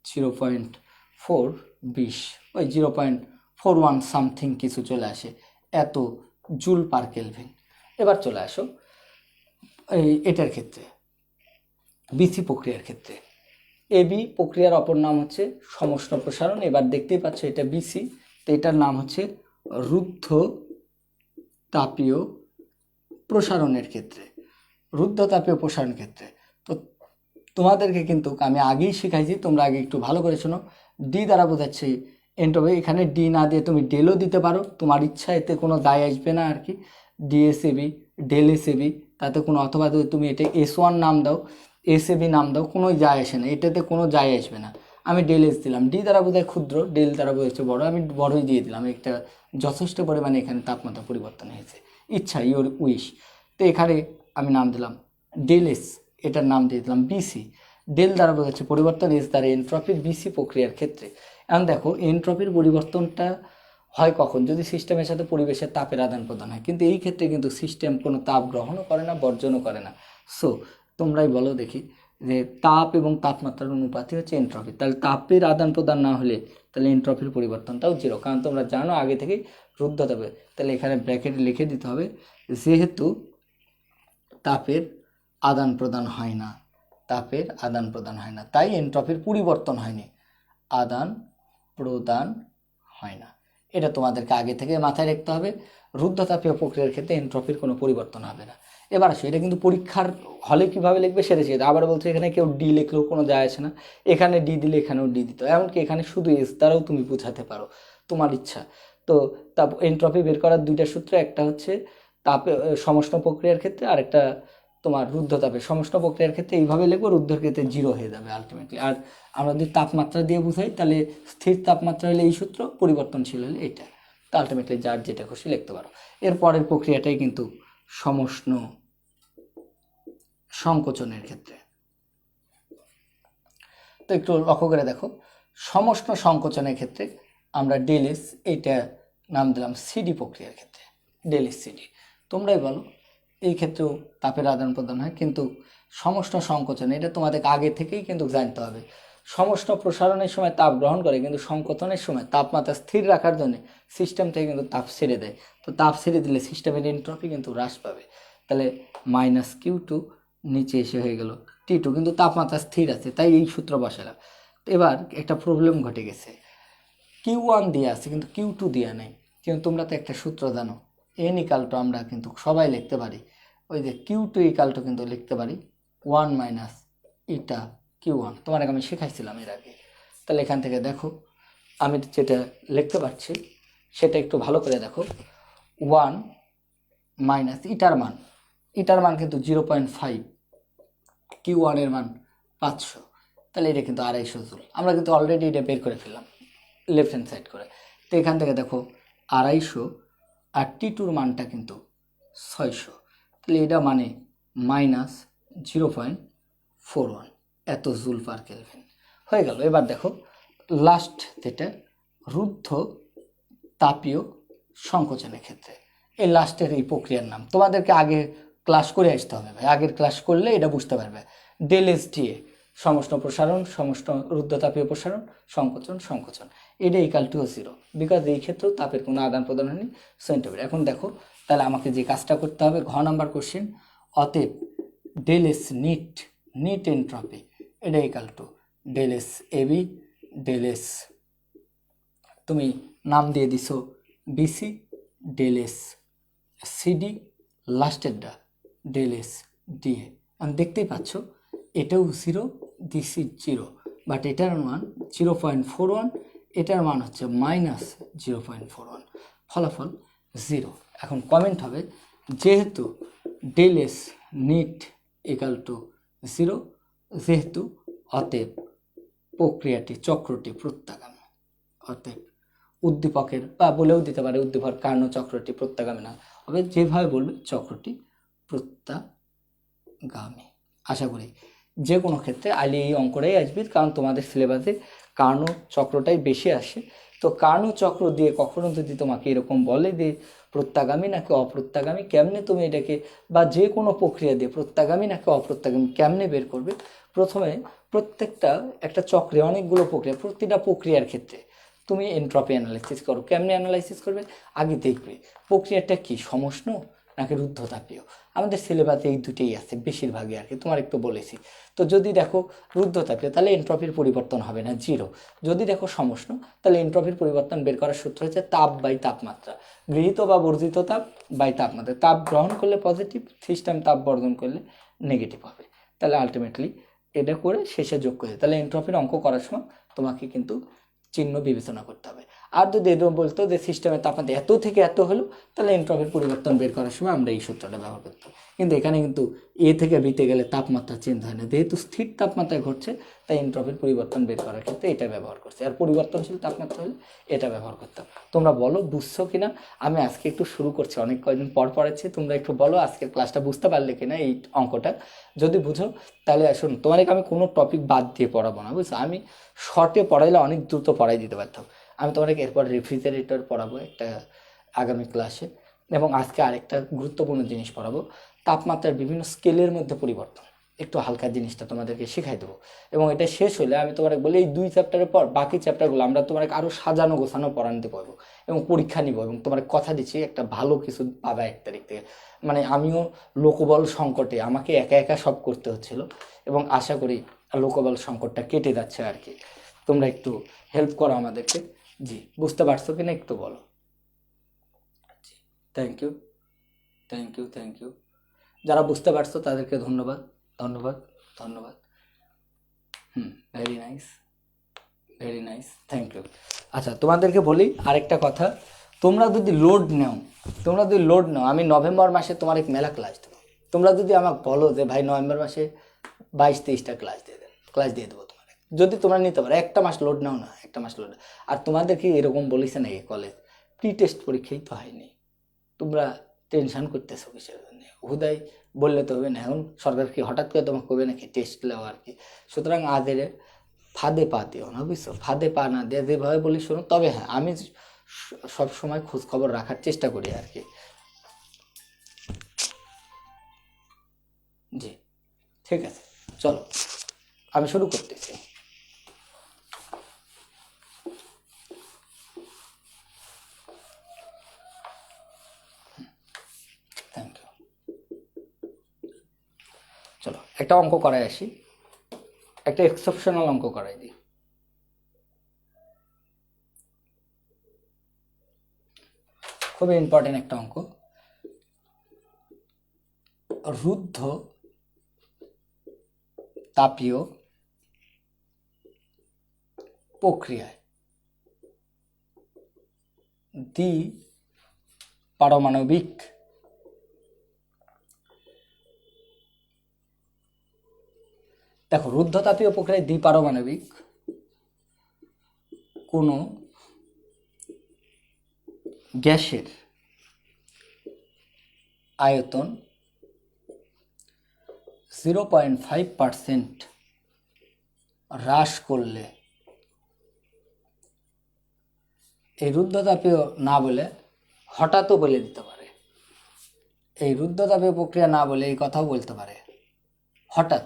A: 0.4 20, ওই 0.41 সামথিং কিছু চলে আসে, এত জুল পার কেলভিন। এবার চলে আসো এটার ক্ষেত্রে, বিসি প্রক্রিয়ার ক্ষেত্রে। এবি প্রক্রিয়ার অপর নাম হচ্ছে সমষ্ণ প্রসারণ। এবার দেখতেই পাচ্ছ এটা বিসি, তো এটার নাম হচ্ছে রুদ্ধ তাপীয় প্রসারণের ক্ষেত্রে, রুদ্ধ তাপীয় প্রসারণ ক্ষেত্রে। তো তোমাদেরকে কিন্তু আমি আগেই শিখাইছি, তোমরা আগে একটু ভালো করে শোনো। ডি দ্বারা বোঝাচ্ছে এন্ট্রপি, এখানে ডি না দিয়ে তুমি ডেলও দিতে পারো, তোমার ইচ্ছা, এতে কোনো দায় আসবে না আর কি। ডিএসএবি, ডেল এসএবি, তাতে কোনো, অথবা তুমি এটা S1 নাম দাও, এসএবি নাম দাও, কোনো যায় আসে না, এটাতে কোনো যায় আসবে না। আমি ডেল এস দিলাম, ডি দ্বারা বোঝায় ক্ষুদ্র, ডেল দ্বারা বোঝাচ্ছে বড়, আমি বড়ই দিয়ে দিলাম। একটা যথেষ্ট পরিমাণে এখানে তাপমাত্রা পরিবর্তন হয়েছে, ইচ্ছা, ইওর উইশ। তো এখানে আমি নাম দিলাম ডেল এস, এটার নাম দিয়ে দিলাম বিসি। ডেল দ্বারা বোঝাচ্ছে পরিবর্তন, এস দ্বারা এনট্রপির বিসি প্রক্রিয়ার ক্ষেত্রে। এখন দেখো এনট্রপির পরিবর্তনটা হয় কখন, যদি সিস্টেমের সাথে পরিবেশের তাপের আদান প্রদান হয়। কিন্তু এই ক্ষেত্রে কিন্তু সিস্টেম কোনো তাপ গ্রহণও করে না, বর্জনও করে না। সো তোমরাই বলো দেখি, যে তাপ এবং তাপমাত্রার অনুপাতই হচ্ছে এনট্রপি। তাহলে তাপের আদান প্রদান না হলে তাহলে এনট্রপির পরিবর্তনটাও জিরো, কারণ তোমরা জানো আগে থেকেই রুদ্ধ তাপে। তাহলে এখানে ব্র্যাকেটে লিখে দিতে হবে, যেহেতু তাপের আদান প্রদান হয় না, তাপের আদান প্রদান হয় না, তাই এনট্রপির পরিবর্তন হয়নি, আদান প্রদান হয় না। এটা তোমাদেরকে আগে থেকে মাথায় রাখতে হবে। রুদ্ধতাপীয় প্রক্রিয়ার ক্ষেত্রে এনট্রপির কোনো পরিবর্তন হবে না। এবার আসো, এটা কিন্তু পরীক্ষার হলে কীভাবে লিখবে সেটা শিখে। আবার বলছে এখানে কেউ ডি লিখলেও কোনো যায় আসে না, এখানে ডি দিলে এখানেও ডি দিতে হয়, এমনকি এখানে শুধু এস দ্বারাও তুমি বোঝাতে পারো, তোমার ইচ্ছা। তো তাপ এনট্রপি বের করার দুইটা সূত্র, একটা হচ্ছে তাপে সমষ্ণ প্রক্রিয়ার ক্ষেত্রে, আর একটা তোমার রুদ্ধতাপে। সমষ্ণ প্রক্রিয়ার ক্ষেত্রে এইভাবে লিখবো, রুদ্ধের ক্ষেত্রে জিরো হয়ে যাবে আলটিমেটলি। আর আমরা যদি তাপমাত্রা দিয়ে বুঝাই, তাহলে স্থির তাপমাত্রা হলে এই সূত্র, পরিবর্তনশীল হলে এটা। তো আলটিমেটলি যার যেটা খুশি লিখতে পারো। এর পরের প্রক্রিয়াটাই কিন্তু সমষ্ণ সংকোচনের ক্ষেত্রে। তো একটু লক্ষ্য করে দেখো, সমষ্ণ সংকোচনের ক্ষেত্রে আমরা ডেল এস এইটা নাম দিলাম সিডি প্রক্রিয়ার ক্ষেত্রে, ডেলিস সিডি। তোমরাই বলো, এই ক্ষেত্রেও তাপের আদান প্রদান হয়, কিন্তু সমষ্ণ সংকোচন এটা তোমাদের আগে থেকেই কিন্তু জানতে হবে। সমষ্ণ প্রসারণের সময় তাপ গ্রহণ করে, কিন্তু সংকোচনের সময় তাপমাত্রা স্থির রাখার জন্য সিস্টেম থেকে কিন্তু তাপ ছেড়ে দেয়। তো তাপ ছেড়ে দিলে সিস্টেমের এনট্রপি কিন্তু হ্রাস পাবে। তাহলে -Q2 নিচে এসে হয়ে গেল T2, কিন্তু তাপমাত্রা স্থির আছে, তাই এই সূত্র বসালাম। এবার একটা প্রবলেম ঘটে গেছে, Q1 দিয়ে আছে কিন্তু Q2 দেওয়া নেই। কিন্তু তোমরা তো একটা সূত্র জানো, N = আমরা কিন্তু সবাই লিখতে পারি, ওই যে Q2 = কিন্তু লিখতে পারি 1 - ইটা Q1। তোমার আমি শেখাইছিলাম এর আগে। তাহলে এখান থেকে দেখো আমি যেটা লিখতে পারছি সেটা একটু ভালো করে দেখো। 1 - ইটার মান কিন্তু 0.5, Q1 এর মান 500, তাহলে এটা কিন্তু 250 জুল। আমরা কিন্তু অলরেডি এটা বের করে ফেললাম লেফট হ্যান্ড সাইড করে। তো এখান থেকে দেখো 250, আর T2 মানটা কিন্তু 600, তাহলে এটা মানে -0.41 এত জুল পার কেলভিন হয়ে গেল। এবার দেখো লাস্ট যেটা রুদ্ধ তাপীয় সংকোচনের ক্ষেত্রে, এই লাস্টের এই প্রক্রিয়ার নাম তোমাদেরকে আগে ক্লাস করে আসতে হবে ভাই, আগের ক্লাস করলে এটা বুঝতে পারবে। ΔSTA সমষ্ণ প্রসারণ, সমষ্ণ রুদ্ধতাপীয় প্রসারণ, সংকোচন এটা = 0, বিকজ এই ক্ষেত্রেও তাপের কোনো আদান প্রদান হয়নি সেন্টিগ্রেড। এখন দেখো তাহলে আমাকে যে কাজটা করতে হবে, ঘ নাম্বার কোশ্চেন, অতএব ΔS নিট এনট্রপি এটা = ΔS AB, ΔS তুমি নাম দিয়ে দিছো BC, ΔS CD, লাস্টেরটা ΔS DA। আমি দেখতেই পাচ্ছ এটাও 0, দিস ইজ 0, বাট এটার মান 0.41, এটার মান হচ্ছে -0.41, ফলাফল 0। এখন কমেন্ট হবে যেহেতু ΔS নিট = 0, যেহেতু অতএব প্রক্রিয়াটি চক্রটি প্রত্যাগামী, অতএব উদ্দীপকের বা বলেও দিতে পারে উদ্দীপক কার্ণ চক্রটি প্রত্যাগামী না হবে, যেভাবে বলবে চক্রটি প্রত্যাগামী। আশা করি যে কোনো ক্ষেত্রে আইলে এই অঙ্কটাই আসবে, কারণ তোমাদের সিলেবাসে কার্ণ চক্রটাই বেশি আসে। তো কার্ণ চক্র দিয়ে কখনো যদি তোমাকে এরকম বলে যে প্রত্যাগামী নাকি অপ্রত্যাগামী, কেমনে তুমি এটাকে, বা যে কোনো প্রক্রিয়া দিয়ে প্রত্যাগামী নাকি অপ্রত্যাগামী কেমনে বের করবে, প্রথমে প্রত্যেকটা একটা চক্রে অনেকগুলো প্রক্রিয়া, প্রতিটা প্রক্রিয়ার ক্ষেত্রে তুমি এনট্রপি অ্যানালাইসিস করো। কেমনে অ্যানালাইসিস করবে, আগে দেখবে প্রক্রিয়াটা কি সমষ্ণ নাকি রুদ্ধতাপীয়। আমাদের সিলেবাসে এই দুটোই আছে বেশিরভাগই আর কি, তোমার একটু বলেছি। তো যদি দেখো রুদ্ধতাপীয় তাহলে এনট্রপির পরিবর্তন হবে না, 0। যদি দেখো সমষ্ণ তাহলে এনট্রপির পরিবর্তন বের করার সূত্র হচ্ছে তাপ বাই তাপমাত্রা, গৃহীত বা বর্জিত তাপ বাই তাপমাত্রা। তাপ গ্রহণ করলে পজিটিভ, সিস্টেম তাপ বর্জন করলে নেগেটিভ হবে। তাহলে আলটিমেটলি এটা করে শেষে যোগ করে, তাহলে এনট্রপির অঙ্ক করার সময় তোমাকে কিন্তু চিহ্ন বিবেচনা করতে হবে। আর যদি এরকম বলতো যে সিস্টেমের তাপমাত্রা এত থেকে এত হলো, তাহলে এনট্রপির পরিবর্তন বের করার সময় আমরা এই সূত্রটা ব্যবহার করতাম। কিন্তু এখানে কিন্তু এ থেকে বিতে গেলে তাপমাত্রা চেঞ্জ হয় না, যেহেতু স্থির তাপমাত্রায় ঘটছে, তাই এনট্রপির পরিবর্তন বের করার ক্ষেত্রে এটা ব্যবহার করছে। আর পরিবর্তনশীল তাপমাত্রা হলে এটা ব্যবহার করতাম। তোমরা বলো বুঝছো কিনা। আমি আজকে একটু শুরু করছি, অনেক কয়েকদিন পর পড়াচ্ছি, তোমরা একটু বলো আজকের ক্লাসটা বুঝতে পারলে কিনা এই অঙ্কটা। যদি বুঝো তাহলে আসুন, তোমাকে আমি কোনো টপিক বাদ দিয়ে পড়াবো না, বুঝছো। আমি শর্টে পড়াইলে অনেক দ্রুত পড়াই দিতে পারতাম। আমি তোমাকে এরপর রেফ্রিজারেটর পড়াবো একটা আগামী ক্লাসে, এবং আজকে আরেকটা গুরুত্বপূর্ণ জিনিস পড়াবো, তাপমাত্রার বিভিন্ন স্কেলের মধ্যে পরিবর্তন, একটু হালকা জিনিসটা তোমাদেরকে শেখাই দেবো। এবং এটা শেষ হলে আমি তোমাকে বলি এই 2 চ্যাপ্টারের পর বাকি চ্যাপ্টারগুলো আমরা তোমাকে আরও সাজানো গোছানো পড়াতে পারবো, এবং পরীক্ষা নিব, এবং তোমার কথা দিচ্ছি একটা ভালো কিছু পাবা 1 তারিখ থেকে। মানে আমিও লোকবল সংকটে আমাকে একা একা সব করতে হচ্ছিল, এবং আশা করি লোকবল সংকটটা কেটে যাচ্ছে আর কি। তোমরা একটু হেল্প করো আমাদেরকে। জি, বুঝতে পারছো কিনা একটু বলো। জি, thank you, thank you, thank you. যারা বুঝতে পারছো তাদেরকে ধন্যবাদ, ধন্যবাদ, ধন্যবাদ। Very nice, very nice, thank you. আচ্ছা, তোমাদেরকে বলি আরেকটা কথা, তোমরা যদি লোড নাও, আমি নভেম্বর মাসে তোমার এক মেলা ক্লাস দেবো। তোমরা যদি আমাকে বলো যে ভাই নভেম্বর মাসে 22-23টা ক্লাস দিয়ে দেন, ক্লাস দিয়ে দেবো তোমার। যদি তোমরা নিতে পারো, একটা মাস লোড নাও না, একটা মাস লোড। আর তোমাদেরকে এরকম বলেছে নাকি কলেজ প্রি টেস্ট পরীক্ষাই তো হয়নি, তোমরা টেনশন করতেছো কিসের জন্য? হুদাই বললে তো হবে না, এখন সরকার কি হঠাৎ করে তোমাকে কবে নাকি টেস্ট নেওয়া আর কি। সুতরাং আদের ফাঁদে পা দিও না, বুঝছো, ফাঁদে পা না দিয়ে যেভাবে বলি শোনো। তবে হ্যাঁ, আমি সব সময় খোঁজ খবর রাখার চেষ্টা করি আর কি। জি ঠিক আছে, চলো আমি শুরু করতেছি। Thank you. চলো একটা অঙ্ক করাই আসি, একটা এক্সেপশনাল অঙ্ক করাই দিই। খুবই ইম্পর্টেন্ট একটা অঙ্ক। রুদ্ধ তাপীয় প্রক্রিয়ায় দ্বি পারমাণবিক দেখো রুদ্ধতাপীয় প্রক্রিয়ায় দ্বিপারমাণবিক কোনো গ্যাসের আয়তন 0.5% হ্রাস করলে, এই রুদ্ধতাপীয় না বলে হঠাৎও বলে দিতে পারে, এই রুদ্ধতাপীয় প্রক্রিয়া না বলে এই কথাও বলতে পারে হঠাৎ,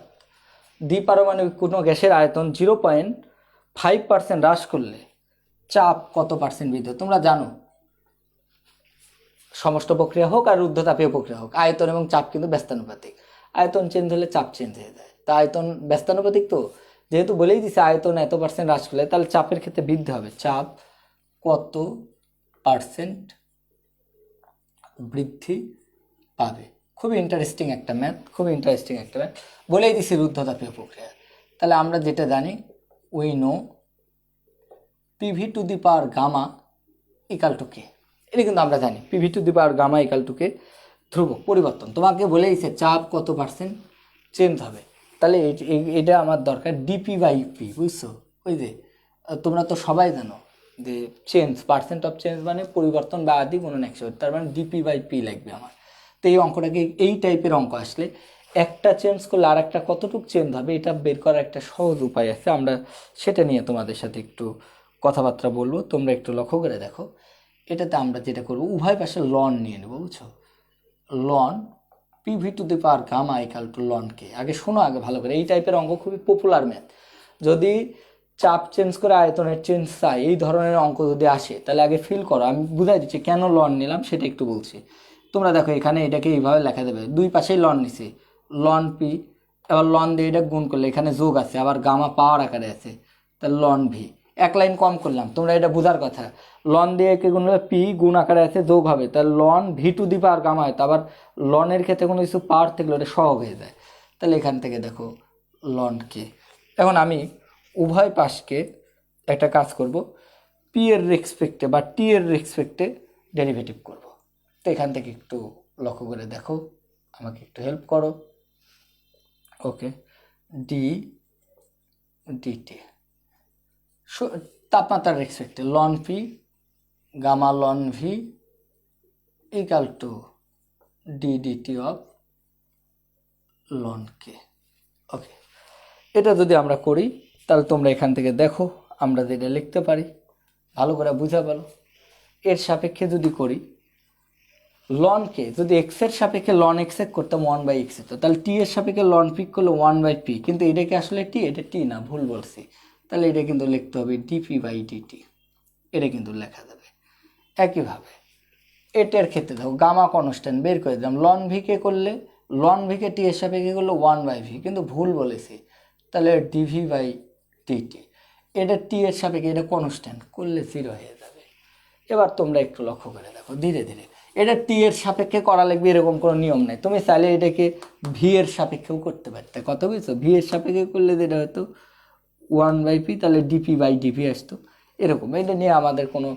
A: দ্বিপারমাণবিক কোনো গ্যাসের আয়তন 0.5% হ্রাস করলে চাপ কত পার্সেন্ট বৃদ্ধি। তোমরা জানো সমষ্ট প্রক্রিয়া হোক আর রুদ্ধতাপীয় প্রক্রিয়া হোক, আয়তন এবং চাপ কিন্তু ব্যস্তানুপাতিক। আয়তন চেঞ্জ হলে চাপ চেঞ্জ হয়ে যায়, তা আয়তন ব্যস্তানুপাতিক, তো যেহেতু বলেই দিছে আয়তন এত পার্সেন্ট হ্রাস করলে, তাহলে চাপের ক্ষেত্রে বৃদ্ধি হবে। চাপ কত পার্সেন্ট বৃদ্ধি পাবে। খুবই ইন্টারেস্টিং একটা ম্যাথ, খুবই ইন্টারেস্টিং একটা ম্যাথ। বলেই দিছি রুদ্ধতাপীয় প্রক্রিয়া, তাহলে আমরা যেটা জানি we know PV to the power gamma equal to K, এটা কিন্তু আমরা জানি PV to the power gamma equal to K, ধ্রুবক পরিবর্তন। তোমাকে বলে দিছে চাপ কত পার্সেন্ট চেঞ্জ হবে, তাহলে এটা আমার দরকার ডিপি বাই পি, বুঝছো? ওই যে তোমরা তো সবাই জানো যে চেঞ্জ, পার্সেন্ট অফ চেঞ্জ মানে পরিবর্তন বা আদি গুণন 100, তার মানে ডিপি বাই পি লাগবে আমার। তো এই অঙ্কটাকে, এই টাইপের অঙ্ক আসলে একটা চেঞ্জ করলে আর একটা কতটুকু চেঞ্জ হবে এটা বের করার একটা সহজ উপায় আছে, আমরা সেটা নিয়ে তোমাদের সাথে একটু কথাবার্তা বলবো। তোমরা একটু লক্ষ্য করে দেখো, এটাতে আমরা যেটা করব উভয় পাশে লন নিয়ে নেব, বুঝছো? Ln PV to the power gamma equal to ln K. আগে শোনো আগে ভালো করে, এই টাইপের অঙ্ক খুবই পপুলার ম্যাথ। যদি চাপ চেঞ্জ করে আয়তনের চেঞ্জ চাই, এই ধরনের অঙ্ক যদি আসে, তাহলে আগে ফিল করো। আমি বুঝাই দিচ্ছি কেন লন নিলাম সেটা একটু বলছি। তোমরা দেখো এখানে এটাকে এইভাবে লেখা দেবে, দুই পাশেই লন নিছি, লন পি, এবার লন দিয়ে এটা গুণ করলে এখানে যোগ আছে, আবার গামা পাওয়ার আকারে আছে, তাহলে লন ভি। এক লাইন কম করলাম, তোমরা এটা বোঝার কথা। লন দিয়ে একে গুণ করলে পি গুণ আকারে আছে, যোগ হবে, তাহলে ln V to the power gamma হয়। আবার লনের ক্ষেত্রে কোনো কিছু পাওয়ার থাকলে ওটা সহগ হয়ে যায়, তাহলে এখান থেকে দেখো লন কে। এখন আমি উভয় পাশকে একটা কাজ করব, পি এর রেসপেক্টে বা টি এর রেসপেক্টে ডেরিভেটিভ করব। তো এখান থেকে একটু লক্ষ্য করে দেখো, আমাকে একটু হেল্প করো। ওকে, ডি ডিটি তাপমাত্রার রেসপেক্টে ln P gamma ln V equal to D DT of ln K. Okay, এটা যদি আমরা করি তাহলে তোমরা এখান থেকে দেখো আমরা যেটা লিখতে পারি, ভালো করে বুঝা ভালো। এর সাপেক্ষে যদি করি লনকে, যদি এক্সের সাপেক্ষে লন এক্স করতাম 1/x হতো, তাহলে টি এর সাপেক্ষে লন পি করলে 1/p, কিন্তু এটা কি আসলে টি? এটা টি না, ভুল বলছি। তাহলে এটা কিন্তু লিখতে হবে ডিপি বাই ডিটি, এটা কিন্তু লেখা যাবে। একইভাবে এটার ক্ষেত্রে দেখো গামা কনস্ট্যান্ট বের করে দিলাম, লন ভিকে করলে, লন ভিকে টি এর সাপেক্ষে করলে 1/v, কিন্তু ভুল বলেছি, তাহলে ডিভি বাই ডিটি। এটা টি এর সাপেক্ষে, এটা কনস্ট্যান্ট করলে 0 হয়ে যাবে। এবার তোমরা একটু লক্ষ্য করে দেখো ধীরে ধীরে, এটা টি এর সাপেক্ষে করা লাগবে এরকম কোনো নিয়ম নেই, তুমি চাইলে এটাকে ভি এর সাপেক্ষেও করতে পারতে। কত বুঝছো? ভি এর সাপেক্ষে করলে যেটা হয়তো 1/p, তাহলে ডিপি বাই ডিপি আসতো এরকম। এটা নিয়ে আমাদের কোনো,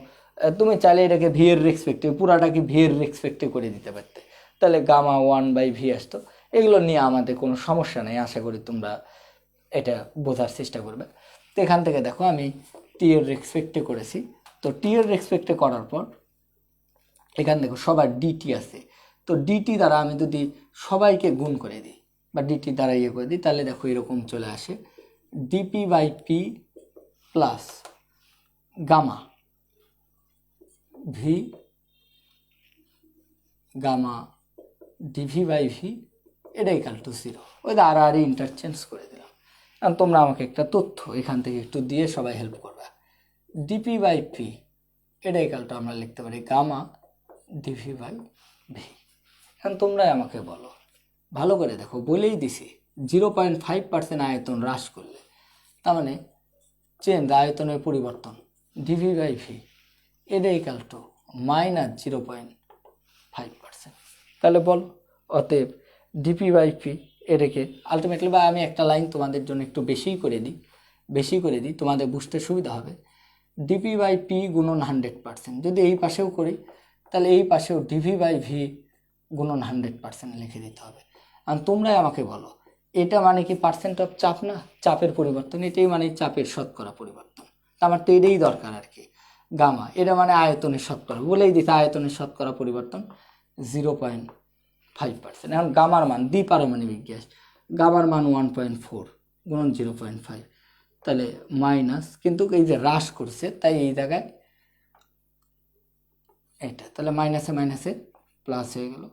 A: তুমি চাইলে এটাকে ভি এর রেসপেক্টে, পুরাটাকে ভি এর রেসপেক্টে করে দিতে পারতে, তাহলে গামা 1/v আসতো। এগুলো নিয়ে আমাদের কোনো সমস্যা নেই, আশা করি তোমরা এটা বোঝার চেষ্টা করবে। তো এখান থেকে দেখো আমি টি এর রেসপেক্টে করেছি, তো টি এর রেসপেক্টে করার পর এখান দেখো সবার ডিটি আছে, তো ডিটি দ্বারা আমি যদি সবাইকে গুণ করে দিই বা ডিটি দ্বারা ইয়ে করে দিই, তাহলে দেখো এরকম চলে আসে DP by P plus gamma V gamma DV by V এটা ইকাল টু 0। ওই আর ইন্টারচেঞ্জ করে দিলাম। কারণ তোমরা আমাকে একটা তথ্য এখান থেকে একটু দিয়ে সবাই হেল্প করবে। ডিপি বাই পি এটা ইকাল টু আমরা লিখতে পারি গামা ডিভি বাই ভি। এখন তোমরাই আমাকে বলো, ভালো করে দেখো, বলেই দিছি 0.5% আয়তন হ্রাস করলে, তার মানে চেঞ্জ আয়তনের পরিবর্তন ডিভি বাই ভি এটা ইকাল টু -0.5%। তাহলে বল, অতএব ডিপি বাই পি এটাকে আলটিমেটলি, বা আমি একটা লাইন তোমাদের জন্য একটু বেশি করে দিই তোমাদের বুঝতে সুবিধা হবে। ডিপি বাই পি গুণন 100%, যদি এই পাশেও করি তাহলে এই পাশেও ডিভি বাই ভি গুণন 100% লিখে দিতে হবে। আর তোমরাই আমাকে বলো, এটা মানে কি পার্সেন্ট অফ চাপ না, চাপের পরিবর্তন, এটাই মানে চাপের শতকরা পরিবর্তন। আমার তো এটাই দরকার আর কি। গামা এটা মানে আয়তনের শতকরা, বলেই দিতে আয়তনের শতকরা পরিবর্তন 0.5%। এখন গামার মান দ্বিপারমাণবিক গ্যাস, গামার মান 1.4 গুণন 0.5, তাহলে মাইনাস, কিন্তু এই যে হ্রাস করছে তাই এই জায়গায় এটা, তাহলে মাইনাসে মাইনাসে প্লাস হয়ে গেল।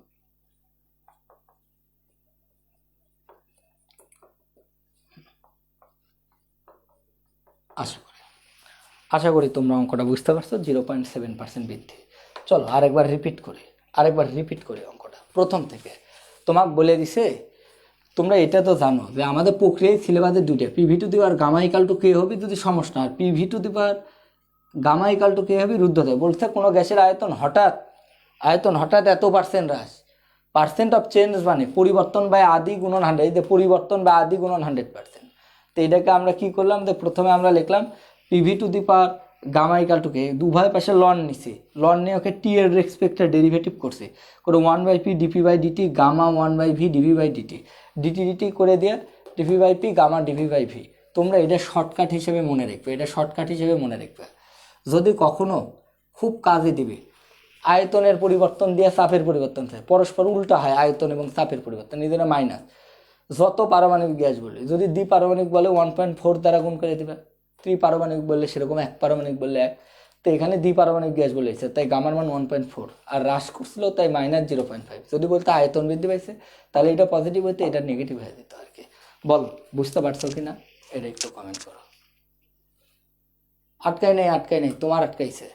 A: আশা করি তোমরা অঙ্কটা বুঝতে পারছো। 0.7% বৃদ্ধি। চলো আরেকবার রিপিট করি অঙ্কটা প্রথম থেকে। তোমাকে বলে দিছে, তোমরা এটা তো জানো যে আমাদের প্রক্রিয়ায় সিলেবাসে দুইটা, PV to the power gamma equal to K হবে যদি সমস্যা, আর PV to the power gamma equal to K হবে রুদ্ধতাপ। বলছে কোনো গ্যাসের আয়তন হঠাৎ এত পার্সেন্ট হ্রাস, পার্সেন্ট অফ চেঞ্জ মানে পরিবর্তন বাই আদি গুণন 100, এই যে পরিবর্তন বাই আদি গুণন 100%। তো এটাকে আমরা কি করলাম, যে প্রথমে আমরা লিখলাম PV to the power gamma equal to K, উভয় পাশে লন নিছি, লন নিয়ে ওকে টি এর রেসপেক্টে ডেরিভেটিভ করছে, করে 1/p DP by DT gamma 1/v DV by DT, DT করে দিয়ে DV by P gamma DV by V. তোমরা এটা শর্টকাট হিসেবে মনে রাখবে, যদি কখনো খুব কাজে দিবে। আয়তনের পরিবর্তন দিয়ে চাপের পরিবর্তন থাকে, পরস্পর উল্টা হয় আয়তন এবং চাপের পরিবর্তন, এই জন্য মাইনাস। যত পারমাণবিক গ্যাস বলে, যদি দ্বিপারমাণবিক বলে 1.4 দ্বারা গুণ করে দিবে, ত্রিপারমাণবিক বললে সেরকম, এক পারমাণবিক বললে 1। তো এখানে দ্বিপারমাণবিক গ্যাস বলেছে তাই গামার মান 1.4, আর হ্রাস করছিল তাই -0.5। যদি বলতে আয়তন বৃদ্ধি পাইছে তাহলে এটা পজিটিভ হইতে, এটা নেগেটিভ হয়ে যেত আর কি। বল বুঝতে পারছো কিনা, এটা একটু কমেন্ট করো। আটকাই নেই, তোমার আটকাইছে।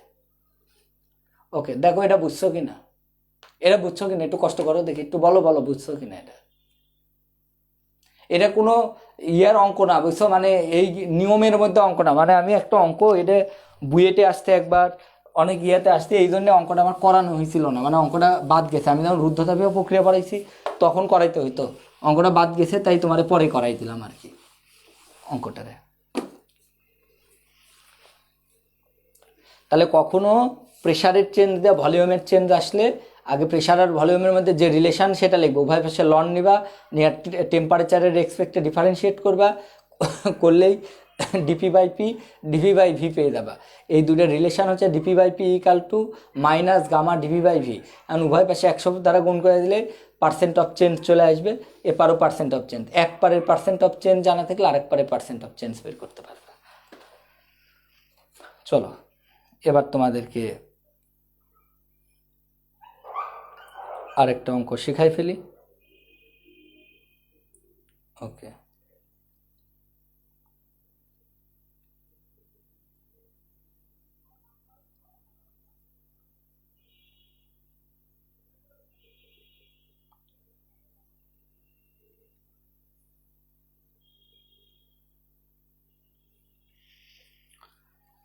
A: ওকে, দেখো এটা বুঝছো কিনা, একটু কষ্ট করো দেখি, একটু বলো বুঝছো কিনা। এটা কোনো ইয়ার অঙ্ক না, বুঝছো, মানে এই নিয়মের মধ্যে অঙ্ক না, মানে আমি একটা অঙ্ক এটা বুয়েটে আসতে একবার, অনেক ইয়াতে আসতে, এই জন্য অঙ্কটা আমার করানো হয়েছিল না, মানে অঙ্কটা বাদ গেছে। আমি যখন রুদ্ধতাপীয় প্রক্রিয়া পড়াইছি তখন করাইতে হইতো, অঙ্কটা বাদ গেছে তাই তোমারে পরে করাই দিলাম আর কি অঙ্কটারে। তাহলে কখনো প্রেশারের চেঞ্জ দিয়ে ভলিউমের চেঞ্জ আসলে আগে প্রেশার আর ভলিউমের মধ্যে যে রিলেশন সেটা লিখবো, উভয় পাশে লন নিবা, নিয়ে টেম্পারেচারের রেসপেক্টে ডিফারেন্সিয়েট করলেই DP by P DV by V পেয়ে যাবা। এই দুটো রিলেশন হচ্ছে DP by P equal to minus gamma DV by V, কারণ উভয় পাশে 100 দ্বারা গুণ করে দিলে পার্সেন্ট অফ চেঞ্জ চলে আসবে, এপারও পার্সেন্ট অফ চেঞ্জ, এক পারের পার্সেন্ট অফ চেঞ্জ জানা থাকলে আরেক পারের পার্সেন্ট অফ চেঞ্জ বের করতে পারবে। চলো এবার তোমাদেরকে আরেকটা অঙ্ক শেখাই ফেলি। ওকে,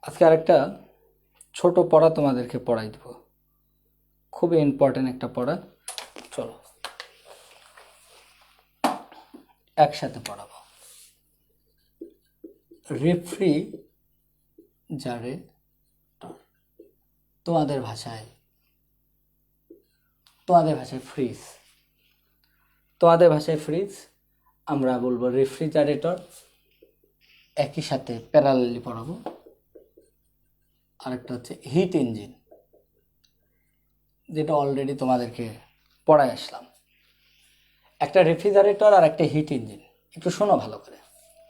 A: আজকে আরেকটা ছোট পড়া তোমাদেরকে পড়াই দেব, খুবই ইম্পর্টেন্ট একটা পড়া। চলো একসাথে পড়াবো। রেফ্রিজারেটর, তোমাদের ভাষায় ফ্রিজ, আমরা বলবো রেফ্রিজারেটর। একই সাথে প্যারালালি পড়াবো। আরেকটা হচ্ছে হিট ইঞ্জিন, যেটা অলরেডি তোমাদেরকে পড়ায় আসলাম। একটা রেফ্রিজারেটর আর একটা হিট ইঞ্জিন, একটু শোনো ভালো করে।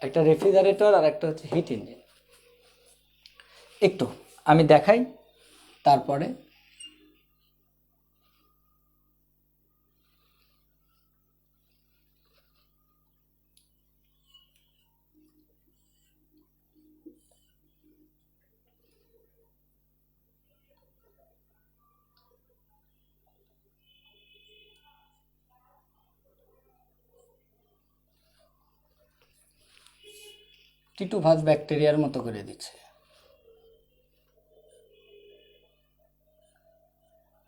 A: একটা রেফ্রিজারেটর আর একটা হচ্ছে হিট ইঞ্জিন। একটু আমি দেখাই, তারপরে
B: টি2 ভাঁজ ব্যাকটেরিয়ার মতো করে দিচ্ছে।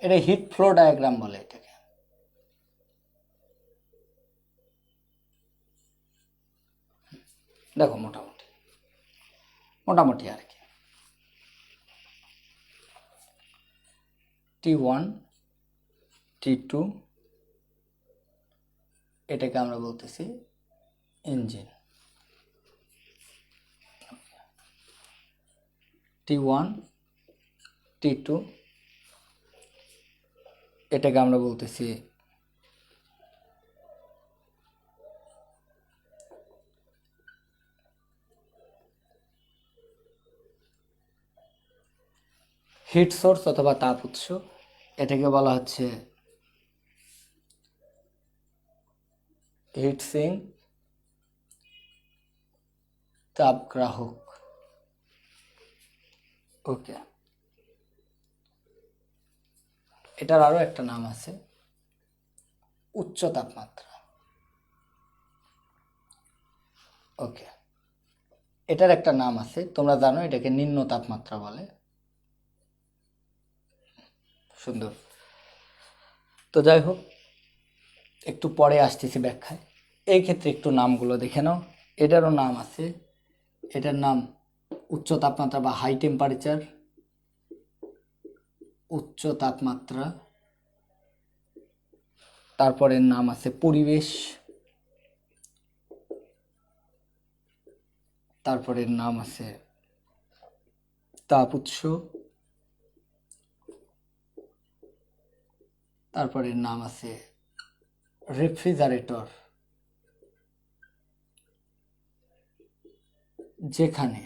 B: এটা হিট ফ্লো ডায়াগ্রাম বলে এটাকে। দেখো মোটামুটি মোটামুটি আর কি। T1 T2 এটাকে আমরা বলতেছি ইঞ্জিন। T1 T2 এটাকে আমরা বলতেছি হিট সোর্স অথবা তাপ উৎস। এটাকে বলা হচ্ছে হিট সিঙ্ক, তাপগ্রাহক। ওকে, এটার আরো একটা নাম আছে উচ্চ তাপমাত্রা। ওকে, এটার একটা নাম আছে, তোমরা জানো এটাকে নিম্ন তাপমাত্রা বলে। সুন্দর। তো যাই হোক, একটু পরে আসতেছি ব্যাখ্যায়। এই ক্ষেত্রে একটু নামগুলো দেখে নাও। এটারও নাম আছে, এটার নাম উচ্চ তাপমাত্রা বা হাই টেম্পারেচার, উচ্চ তাপমাত্রা। তারপরের নাম আছে পরিবেশ, তারপরের নাম আছে তাপ উৎস, তারপরের নাম আছে রেফ্রিজারেটর, যেখানে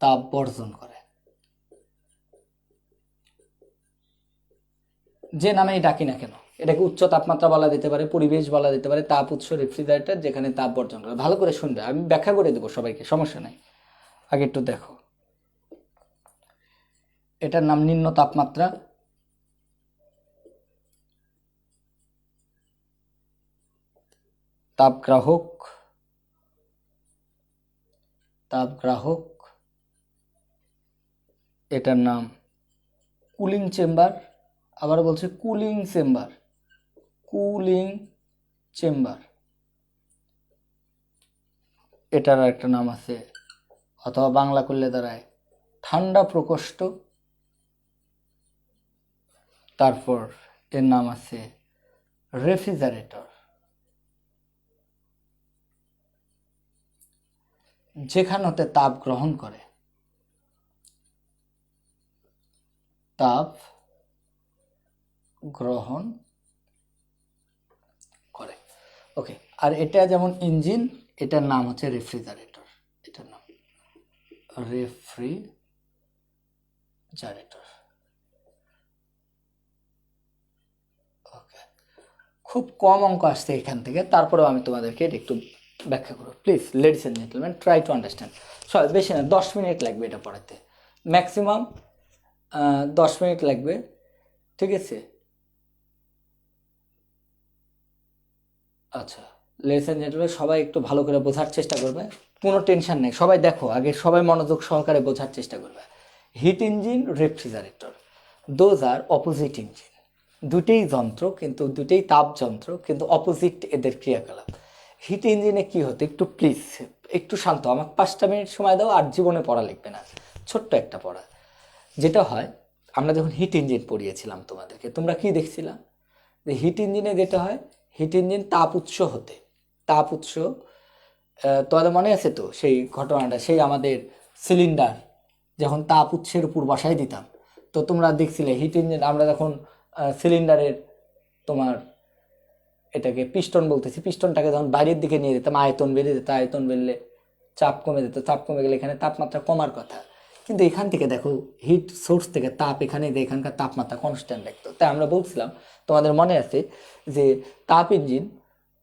B: তাপ বর্জন করে। যে নামেই ডাকি না কেন, এটাকে উচ্চ তাপমাত্রা বলা যেতে পারে, পরিবেশ বলা যেতে পারে, তাপ উৎস, রেফ্রিজারেটর, যেখানে তাপ বর্জন করে। ভালো করে শুনবে, আমি ব্যাখ্যা করে দেবো সবাইকে, সমস্যা নাই। আগে একটু দেখো, এটার নাম নিম্ন তাপমাত্রা, তাপগ্রাহক, তাপগ্রাহক। এটার নাম কুলিং চেম্বার, আবার বলছে কুলিং চেম্বার, কুলিং চেম্বার। এটার একটা নাম আছে, অথবা বাংলা করলে দাঁড়ায় ঠান্ডা প্রকোষ্ঠ। তারপর এর নাম আছে রেফ্রিজারেটর, যেখানে হতে তাপ গ্রহণ করে, তাপ গ্রহণ করে। ওকে, আর এটা যেমন ইঞ্জিন, এটার নাম হচ্ছে রেফ্রিজারেটর, এটার নাম রেফ্রিজারেটর। ওকে, খুব কম অঙ্ক আসছে এখান থেকে, তারপরেও আমি তোমাদেরকে এটা একটু ব্যাখ্যা করবো। Please ladies and gentleman, try to understand. Sorry, বেশি না, 10 মিনিট লাগবে এটা পড়াতে, ম্যাক্সিমাম 10 মিনিট লাগবে, ঠিক আছে? আচ্ছা, লেডিস এন্ড জেন্টলম্যান, সবাই একটু ভালো করে বোঝার চেষ্টা করবে, কোনো টেনশন নেই, সবাই দেখো, আগে সবাই মনোযোগ সহকারে বোঝার চেষ্টা করবে। Heat engine, refrigerator, those are opposite engine. দুটেই যন্ত্র, কিন্তু দুটেই তাপ যন্ত্র, কিন্তু অপোজিট এদের ক্রিয়াকলাপ। হিট ইঞ্জিনে কি হতো, একটু প্লিজ একটু শান্ত, আমাকে 5টা মিনিট সময় দাও, আর জীবনে পড়া লিখবে না, ছোট্ট একটা পড়া। যেটা হয়, আমরা যখন হিট ইঞ্জিন পড়িয়েছিলাম তোমাদেরকে, তোমরা কি দেখছিলাম যে হিট ইঞ্জিনে যেটা হয়, হিট ইঞ্জিন তাপ উৎস হতে, তাপ উৎস, তোমাদের মনে আছে তো সেই ঘটনাটা, সেই আমাদের সিলিন্ডার যখন তাপ উৎসের উপর বসাই দিতাম, তো তোমরা দেখছিলে হিট ইঞ্জিন, আমরা যখন সিলিন্ডারের তোমার এটাকে পিস্টন বলতেছি, পিস্টনটাকে যখন বাইরের দিকে নিয়ে যেতাম, আয়তন বেড়ে যেত, আয়তন বেড়লে চাপ কমে যেত, চাপ কমে গেলে এখানে তাপমাত্রা কমার কথা, কিন্তু এখান থেকে দেখো হিট সোর্স থেকে তাপ এখানে, এখানকার তাপমাত্রা কনস্ট্যান্ট রাখতো। তাই আমরা বলছিলাম, তোমাদের মনে আছে যে তাপ ইঞ্জিন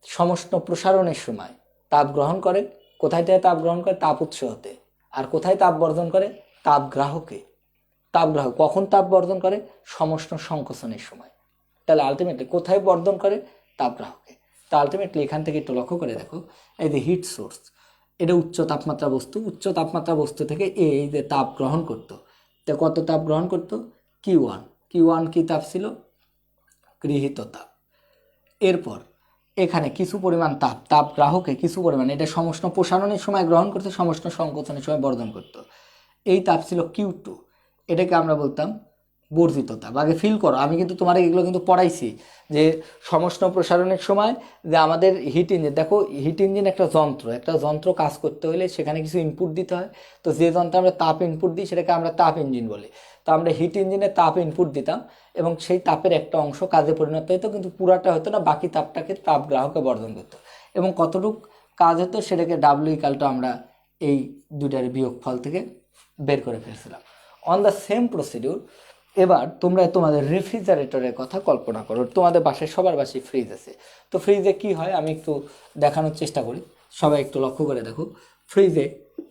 B: সমষ্ণ প্রসারণের সময় তাপ গ্রহণ করে, কোথায় থেকে তাপ গ্রহণ করে, তাপ উৎস হতে, আর কোথায় তাপ বর্জন করে, তাপগ্রাহকে। তাপগ্রাহক কখন তাপ বর্জন করে, সমষ্ণ সংকোচনের সময়। তাহলে আলটিমেটলি কোথায় বর্ধন করে, তাপগ্রাহকে। তো আলটিমেটলি এখান থেকে একটু লক্ষ্য করে দেখো, এই যে হিট সোর্স, এটা উচ্চ তাপমাত্রা বস্তু, উচ্চ তাপমাত্রা বস্তু থেকে এই যে তাপ গ্রহণ করতো, তো কত তাপ গ্রহণ করতো? Q1। Q1 কি তাপ ছিল? গৃহীত তাপ। এরপর এখানে কিছু পরিমাণ তাপ গ্রাহকে কিছু পরিমাণ, এটা সমষ্ণ প্রসারণের সময় গ্রহণ করতে, সমষ্ণ সংকোচনের সময় বর্জন করত। এই তাপ ছিল Q2, এটাকে আমরা বলতাম বর্ধিত তাপ। আগে ফিল করো, আমি কিন্তু তোমার এগুলো কিন্তু পড়াইছি যে সমষ্ণ প্রসারণের সময় যে আমাদের হিট ইঞ্জিন, দেখো হিট ইঞ্জিন একটা যন্ত্র কাজ করতে হলে সেখানে কিছু ইনপুট দিতে হয়। তো যে যন্ত্রে আমরা তাপ ইনপুট দিই সেটাকে আমরা তাপ ইঞ্জিন বলি। তো আমরা হিট ইঞ্জিনে তাপ ইনপুট দিতাম এবং সেই তাপের একটা অংশ কাজে পরিণত হতো, কিন্তু পুরাটা হতো না, বাকি তাপটাকে তাপ গ্রাহকে বর্ধন করতো। এবং কতটুকু কাজ হতো সেটাকে ডাব্লিউ ইকালটা আমরা এই দুটার বিয়োগফল থেকে বের করে ফেলছিলাম। অন দ্য সেম প্রসিডিউর এবার তোমরা তোমাদের রেফ্রিজারেটরের কথা কল্পনা করো। তোমাদের বাসায় সবার বাসায় ফ্রিজ আছে। তো ফ্রিজে কি হয় আমি একটু দেখানোর চেষ্টা করি, সবাই একটু লক্ষ্য করে দেখো। ফ্রিজে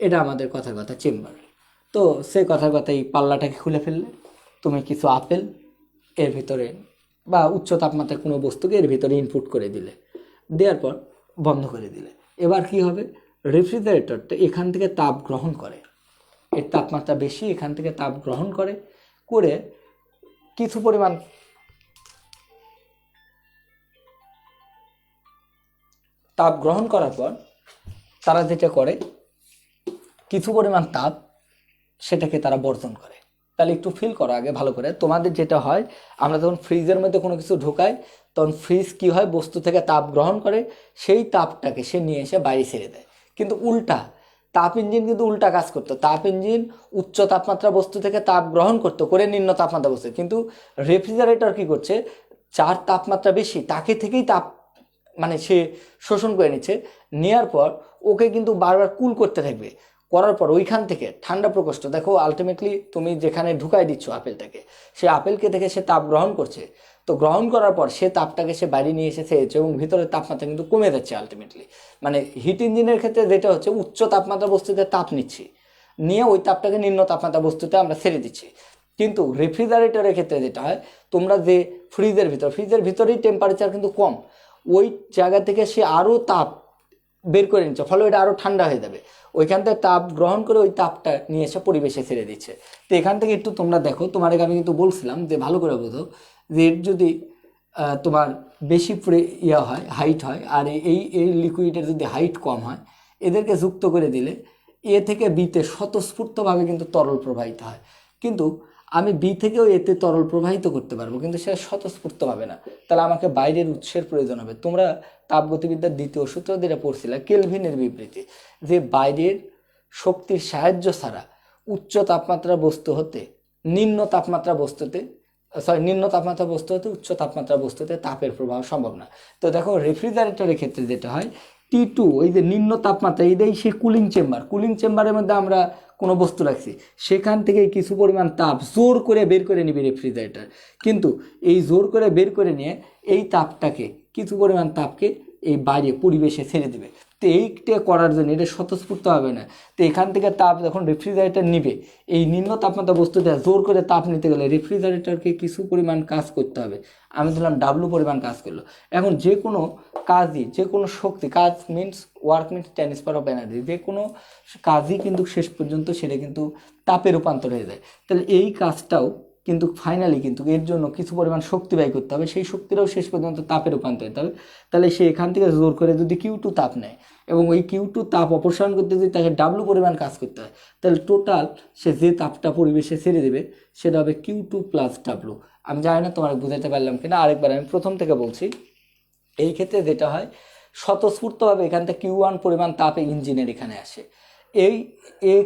B: এটা আমাদের কথার কথা চেম্বার। তো সেই কথার কথা এই পাল্লাটাকে খুলে ফেললে তুমি কিছু আপেল এর ভিতরে বা উচ্চ তাপমাত্রায় কোনো বস্তুকে এর ভিতরে ইনপুট করে দিলে, দেওয়ার পর বন্ধ করে দিলে। এবার কি হবে? রেফ্রিজারেটরটা এখান থেকে তাপ গ্রহণ করে, এর তাপমাত্রা বেশি, এখান থেকে তাপ গ্রহণ করে কিছু পরিমাণ তাপ গ্রহণ করার পর তারা যেটা করে কিছু পরিমাণ তাপ সেটাকে তারা বর্জন করে। তাহলে একটু ফিল করো আগে ভালো করে। তোমাদের যেটা হয়, আমরা যখন ফ্রিজের মধ্যে কোনো কিছু ঢোকাই তখন ফ্রিজ কি হয়, বস্তু থেকে তাপ গ্রহণ করে, সেই তাপটাকে সে নিয়ে এসে বাইরে ছেড়ে দেয়। কিন্তু উল্টা তাপ ইঞ্জিন কিন্তু উল্টা কাজ করতো। তাপ ইঞ্জিন উচ্চ তাপমাত্রা বস্তু থেকে তাপ গ্রহণ করতো করে নিম্ন তাপমাত্রা বস্তু, কিন্তু রেফ্রিজারেটর কি করছে, যার তাপমাত্রা বেশি তাকে থেকেই তাপ মানে সে শোষণ করে নিচ্ছে, নেওয়ার পর ওকে কিন্তু বারবার কুল করতে থাকবে, করার পর ওইখান থেকে ঠান্ডা প্রকোষ্ঠ, দেখো আলটিমেটলি তুমি যেখানে ঢুকাই দিচ্ছ আপেলটাকে, সে আপেলকে থেকে সে তাপ গ্রহণ করছে। তো গ্রহণ করার পর সে তাপটাকে সে বাইরে নিয়ে এসে খেয়েছে এবং ভিতরের তাপমাত্রা কিন্তু কমে যাচ্ছে আলটিমেটলি। মানে হিট ইঞ্জিনের ক্ষেত্রে যেটা হচ্ছে, উচ্চ তাপমাত্রা বস্তুতে তাপ নিচ্ছি, নিয়ে ওই তাপটাকে নিম্ন তাপমাত্রা বস্তুতে আমরা ছেড়ে দিচ্ছি। কিন্তু রেফ্রিজারেটরের ক্ষেত্রে যেটা হয়, তোমরা যে ফ্রিজের ভিতরেই টেম্পারেচার কিন্তু কম, ওই জায়গা থেকে সে আরও তাপ বের করে নিচ্ছে, ফলে ওইটা আরও ঠান্ডা হয়ে যাবে। ওইখান থেকে তাপ গ্রহণ করে ওই তাপটা নিয়ে এসে পরিবেশে ছেড়ে দিচ্ছে। তো এখান থেকে একটু তোমরা দেখো, তোমার আমি কিন্তু বলছিলাম যে ভালো করে বোঝো যে এর যদি তোমার বেশি হয়, হাইট হয়, আর এই লিকুইডের যদি হাইট কম হয়, এদেরকে যুক্ত করে দিলে এ থেকে বিতে স্বতঃস্ফূর্তভাবে কিন্তু তরল প্রবাহিত হয়। কিন্তু আমি বি থেকেও এতে তরল প্রবাহিত করতে পারবো, কিন্তু সেটা স্বতঃস্ফূর্তভাবে না। তাহলে আমাকে বাইরের উৎসের প্রয়োজন হবে। তোমরা তাপগতিবিদ্যার দ্বিতীয় সূত্র যেটা পড়ছিলে, কেলভিনের বিবৃতি, যে বাইরের শক্তির সাহায্য ছাড়া উচ্চ তাপমাত্রা বস্তু হতে নিম্ন তাপমাত্রা বস্তুতে উচ্চ তাপমাত্রা বস্তুতে তাপের প্রবাহ সম্ভব না। তো দেখো রেফ্রিজারেটরের ক্ষেত্রে যেটা হয়, T2 ওই যে নিম্ন তাপমাত্রা, এটাই সেই কুলিং চেম্বারের মধ্যে আমরা কোনো বস্তু রাখছি, সেখান থেকে কিছু পরিমাণ তাপ জোর করে বের করে নিবে রেফ্রিজারেটর। কিন্তু এই জোর করে বের করে নিয়ে এই তাপটাকে, কিছু পরিমাণ তাপকে এই বাইরে পরিবেশে ছেড়ে দিবে। তো এইটা করার জন্য এটা স্বতঃস্ফূর্ত হবে না। তো এখান থেকে তাপ যখন রেফ্রিজারেটর নিবে, এই নিম্ন তাপমাত্রা বস্তুটা জোর করে তাপ নিতে গেলে রেফ্রিজারেটরকে কিছু পরিমাণ কাজ করতে হবে। আমি ধরলাম ডাব্লু পরিমাণ কাজ করলো। এখন যে কোনো কাজই, যে কোনো শক্তি, কাজ means work means transfer of energy, যে কোনো কাজই কিন্তু শেষ পর্যন্ত সেটা কিন্তু তাপে রূপান্তর হয়ে যায়। তাহলে এই কাজটাও কিন্তু ফাইনালি কিন্তু এর জন্য কিছু পরিমাণ শক্তি ব্যয় করতে হবে, সেই শক্তিটাও শেষ পর্যন্ত তাপে রূপান্তর হতে হবে। তাহলে সে এখান থেকে জোর করে যদি Q2 তাপ নেয় এবং ওই Q2 তাপ অপসারণ করতে যদি তাকে ডাব্লু পরিমাণ কাজ করতে হয়, তাহলে টোটাল সে যে তাপটা পরিবেশে ছেড়ে দেবে সেটা হবে Q2 প্লাস ডাব্লু। আমি জানি না তোমার বুঝাতে পারলাম কিনা, আরেকবার আমি প্রথম থেকে বলছি। এই ক্ষেত্রে যেটা হয়, স্বতঃস্ফূর্তভাবে এখান থেকে Q1 পরিমাণ তাপে ইঞ্জিনের এখানে আসে,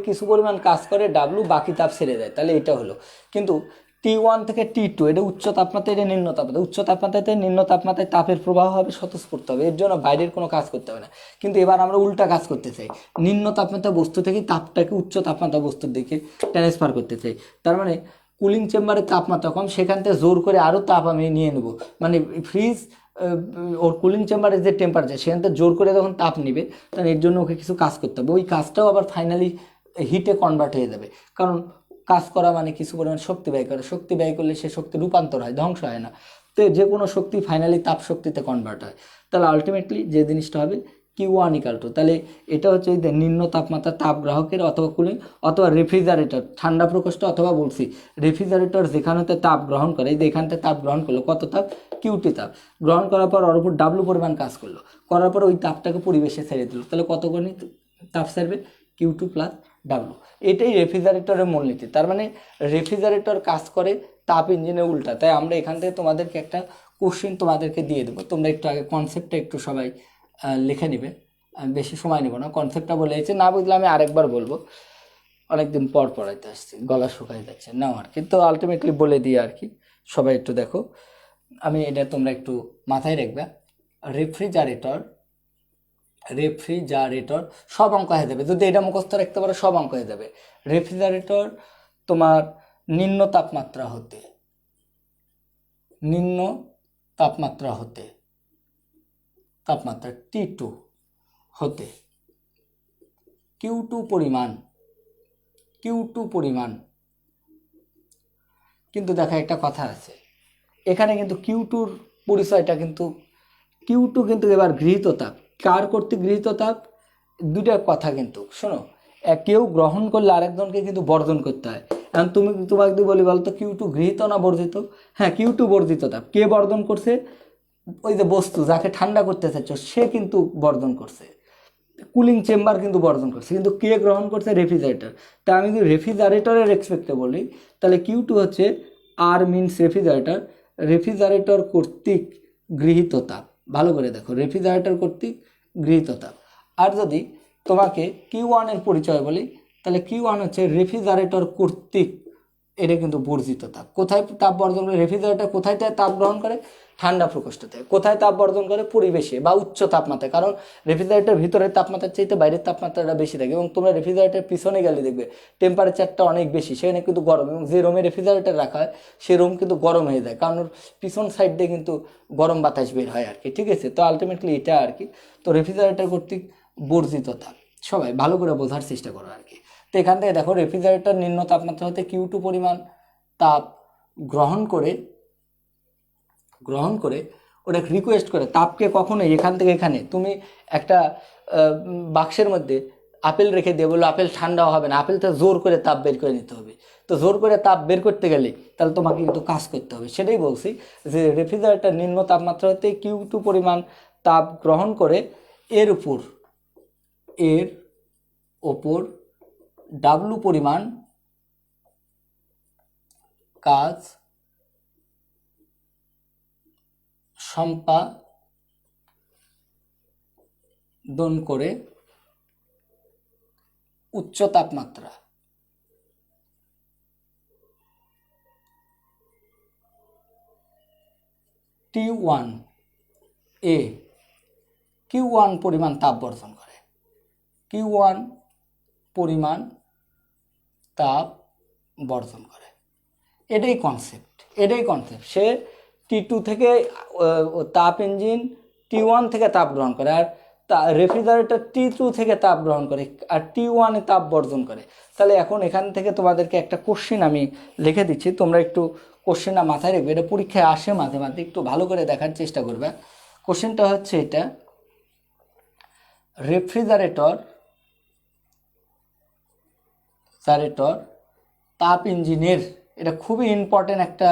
B: কিছু পরিমাণ কাজ করে, ডাব্লু বাকি তাপ ছেড়ে দেয়। তাহলে এটা হলো। কিন্তু T1 থেকে T2 এটা উচ্চ তাপমাত্রা, এটা নিম্ন তাপমাত্রা। উচ্চ তাপমাত্রাতে নিম্ন তাপমাত্রায় তাপের প্রবাহ হবে, স্বতঃস্ফূর্ত হবে, এর জন্য বাইরের কোনো কাজ করতে হবে না। কিন্তু এবার আমরা উল্টা কাজ করতে চাই, নিম্ন তাপমাত্রা বস্তু থেকে তাপটাকে উচ্চ তাপমাত্রা বস্তুর দিকে ট্রান্সফার করতে চাই। তার মানে কুলিং চেম্বারের তাপমাত্রা কম, সেখান থেকে জোর করে আরও তাপ আমি নিয়ে নেব। মানে ফ্রিজ ওর কুলিং চেম্বারের যে টেম্পারেচার, সেখান থেকে জোর করে যখন তাপ নিবে, তখন এর জন্য ওকে কিছু কাজ করতে হবে। ওই কাজটাও আবার ফাইনালি হিটে কনভার্ট হয়ে যাবে, কারণ কাজ করা মানে কিছু পরিমাণ শক্তি ব্যয় করে। শক্তি ব্যয় করলে সে শক্তি রূপান্তর হয়, ধ্বংস হয় না। তো যে কোনো শক্তি ফাইনালি তাপ শক্তিতে কনভার্ট হয়। তাহলে আলটিমেটলি যে জিনিসটা হবে, Q1 ইকাল টু, তাহলে এটা হচ্ছে এই যে নিম্ন তাপমাত্রা তাপ গ্রাহকের অথবা কুলিং অথবা রেফ্রিজারেটর ঠান্ডা প্রকোষ্ঠ, অথবা বলছি রেফ্রিজারেটর যেখানেতে তাপ গ্রহণ করে, এই যে এখান থেকে তাপ গ্রহণ করলো, কত তাপ, কিউটি তাপ গ্রহণ করার পর ওর উপর ডাব্লু পরিমাণ কাজ করলো, করার পর ওই তাপটাকে পরিবেশে ছেড়ে দিল, তাহলে কত করে তাপ ছাড়বে, Q2 প্লাস ডাব্লু। এটাই রেফ্রিজারেটরের মূলনীতি। তার মানে রেফ্রিজারেটর কাজ করে তাপ ইঞ্জিনের উল্টা। তাই আমরা এখান থেকে তোমাদেরকে একটা কোশ্চেন তোমাদেরকে দিয়ে দেবো, তোমরা একটু আগে কনসেপ্টটা একটু সবাই লিখে নিবে, বেশি সময় নেব না। কনসেপ্টটা বলে দিয়েছি, না বুঝলে আমি আরেকবার বলবো, অনেকদিন পর পড়াইতে আসছি, গলা শুকাই যাচ্ছে নাও আর কি, তো আলটিমেটলি বলে দিই আর কি, সবাই একটু দেখো, আমি এটা তোমরা একটু মাথায় রাখবে। রেফ্রিজারেটর রেফ্রিজারেটর সব অঙ্ক হয়ে যাবে, যদি এটা মুখস্থ রাখতে পারো সব অঙ্ক হয়ে যাবে। রেফ্রিজারেটর তোমার নিম্ন তাপমাত্রা হতে নিম্ন তাপমাত্রা হতে তাপমাত্রা T2 হতে Q2 পরিমাণ কিন্তু দেখা একটা কথা আছে এখানে, কিন্তু Q2-র পরিচয়টা কিন্তু Q2 কিন্তু এবার গৃহীত তাপ, কার কর্তৃক গৃহীত তাপ, দুটা কথা কিন্তু শোনো, কেউ গ্রহণ করলে আরেকজনকে কিন্তু বর্জন করতে হয়। এখন তোমাকে যদি বলি বলতো Q2 গৃহীত না বর্জিত, হ্যাঁ Q2 বর্জিত তাপ, কে বর্জন করছে, ওই যে বস্তু যাকে ঠান্ডা করতে চাচ্ছ সে কিন্তু বর্জন করছে, কুলিং চেম্বার কিন্তু বর্জন করছে, কিন্তু কে গ্রহণ করছে, রেফ্রিজারেটর। তা আমি যদি রেফ্রিজারেটরের রেসপেক্টে বলি তাহলে Q2 হচ্ছে আর মিনস রেফ্রিজারেটর কর্তৃক গৃহীত তাপ, ভালো করে দেখো, রেফ্রিজারেটর কর্তৃক গৃহীত তাপ। আর যদি তোমাকে Q1 এর পরিচয় বলি তাহলে Q1 হচ্ছে রেফ্রিজারেটর কর্তৃক, এটা কিন্তু বর্জিত তাপ। কোথায় তাপ বর্জন করে রেফ্রিজারেটর, কোথায় তাপ গ্রহণ করে, ঠান্ডা প্রকোষ্ঠতে। কোথায় তাপ বর্জন করে, পরিবেশে বা উচ্চ তাপমাত্রায়, কারণ রেফ্রিজারেটর ভিতরের তাপমাত্রার চাইতে বাইরের তাপমাত্রাটা বেশি থাকে, এবং তোমরা রেফ্রিজারেটর পিছনে গেলে দেখবে টেম্পারেচারটা অনেক বেশি, সেখানে কিন্তু গরম, এবং যে রুমে রেফ্রিজারেটর রাখা হয় সে রুম কিন্তু গরম হয়ে যায়, কারণ ওর পিছন সাইড দিয়ে কিন্তু গরম বাতাস বের হয় আর কি, ঠিক আছে। তো আলটিমেটলি এটা আর কি, তো রেফ্রিজারেটর কর্তৃক বর্জিত তাপ সবাই ভালো করে বোঝার চেষ্টা করো আর কি। তো এখান থেকে দেখো রেফ্রিজারেটর নিম্ন তাপমাত্রা হতে Q2 পরিমাণ তাপ গ্রহণ করে ওটা রিকোয়েস্ট করে, তাপকে কখনোই এখান থেকে এখানে তুমি একটা বাক্সের মধ্যে আপেল রেখে দিয়ে বললো আপেল ঠান্ডা হবে না, আপেলটা জোর করে তাপ বের করে নিতে হবে। তো জোর করে তাপ বের করতে গেলে তাহলে তোমাকে কিন্তু কাজ করতে হবে, সেটাই বলছি যে রেফ্রিজারেটর নিম্ন তাপমাত্রা হতে Q2 পরিমাণ তাপ গ্রহণ করে এর ওপর ডাব্লু পরিমাণ কাজ সম্পাদন করে উচ্চ তাপমাত্রা T1 এ Q1 পরিমাণ তাপ বর্জন করে, Q1 পরিমাণ তাপ বর্জন করে, এটাই কনসেপ্ট। সে T2 থেকে তাপ ইঞ্জিন T1 থেকে তাপ গ্রহণ করে, আর রেফ্রিজারেটর T2 থেকে তাপ গ্রহণ করে, আর T1 এ তাপ বর্জন করে। তাহলে এখন এখান থেকে তোমাদেরকে একটা কোশ্চেন আমি লিখে দিচ্ছি, তোমরা একটু কোশ্চেনটা মাথায় রাখবে, এটা পরীক্ষায় আসে মাঝে মাঝে, একটু ভালো করে দেখার চেষ্টা করবে। কোশ্চেনটা হচ্ছে এটা, রেফ্রিজারেটর তাপ ইঞ্জিনের, এটা খুবই ইম্পর্টেন্ট একটা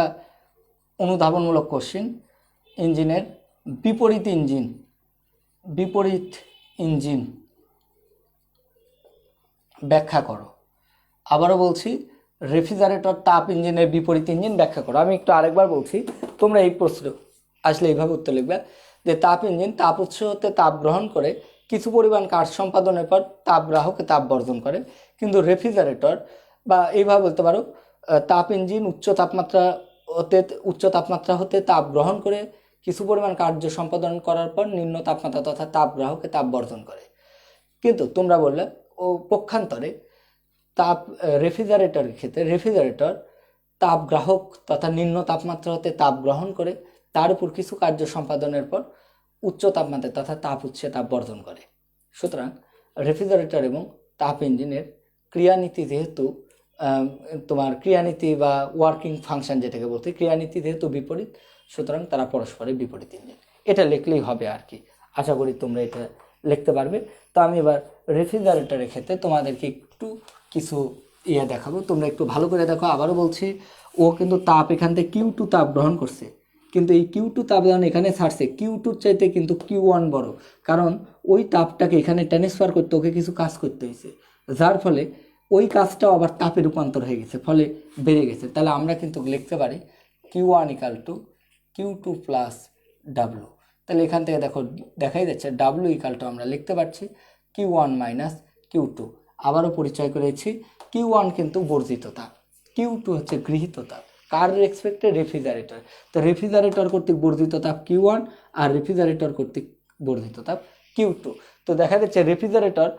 B: অনুধাবনমূলক কোশ্চেন, ইঞ্জিনের বিপরীত ইঞ্জিন ব্যাখ্যা করো। আবারও বলছি, রেফ্রিজারেটর তাপ ইঞ্জিনের বিপরীত ইঞ্জিন ব্যাখ্যা করো। আমি একটু আরেকবার বলছি, তোমরা এই প্রশ্ন আসলে এইভাবে উত্তর লিখবে যে তাপ ইঞ্জিন তাপ উৎস হতে তাপ গ্রহণ করে কিছু পরিমাণ কাজ সম্পাদনের পর তাপ গ্রাহকে তাপ বর্জন করে, কিন্তু রেফ্রিজারেটর বা এইভাবে বলতে পারো তাপ ইঞ্জিন উচ্চ তাপমাত্রা হতে তাপ গ্রহণ করে কিছু পরিমাণ কার্য সম্পাদন করার পর নিম্ন তাপমাত্রা তথা তাপ গ্রাহকে তাপ বর্জন করে। কিন্তু তোমরা বললে ও পক্ষান্তরে রেফ্রিজারেটরের ক্ষেত্রে রেফ্রিজারেটর তাপ গ্রাহক তথা নিম্ন তাপমাত্রা হতে তাপ গ্রহণ করে তার উপর কিছু কার্য সম্পাদনের পর উচ্চ তাপমাত্রা তথা তাপ উৎসে তাপ বর্জন করে। সুতরাং রেফ্রিজারেটর এবং তাপ ইঞ্জিনের ক্রিয়ানীতি যেহেতু তোমার ক্রিয়ানীতি বা ওয়ার্কিং ফাংশন যেটাকে বলতে, ক্রিয়ানীতি যেহেতু বিপরীত, সুতরাং তারা পরস্পরের বিপরীত ইঞ্জিন, এটা লিখলেই হবে আর কি। আশা করি তোমরা এটা লিখতে পারবে। তো আমি এবার রেফ্রিজারেটরের ক্ষেত্রে তোমাদেরকে একটু কিছু দেখাবো, তোমরা একটু ভালো করে দেখো। আবারও বলছি, ও কিন্তু তাপ এখান থেকে Q2 তাপ গ্রহণ করছে, কিন্তু এই Q2 তাপ যখন এখানে ছাড়ছে, Q2 চাইতে কিন্তু Q1 বড়, কারণ ওই তাপটাকে এখানে ট্রান্সফার করতে ওকে কিছু কাজ করতে হয়েছে, যার ফলে ওই কাজটাও আবার তাপে রূপান্তর হয়ে গেছে, ফলে বেড়ে গেছে। তাহলে আমরা কিন্তু লিখতে পারি Q1 = Q2 + W। তাহলে এখান থেকে দেখো দেখাই যাচ্ছে W = আমরা লিখতে পারছি Q1 - Q2। আবারও পরিচয় করেছি, Q1 কিন্তু বর্জিত তাপ, Q2 হচ্ছে গৃহীত তাপ। কার রেসপেক্টে? রেফ্রিজারেটর। তো রেফ্রিজারেটর কর্তৃক বর্ধিত তাপ Q1 আর রেফ্রিজারেটর কর্তৃক বর্ধিত তাপ Q2। তো দেখা যাচ্ছে রেফ্রিজারেটর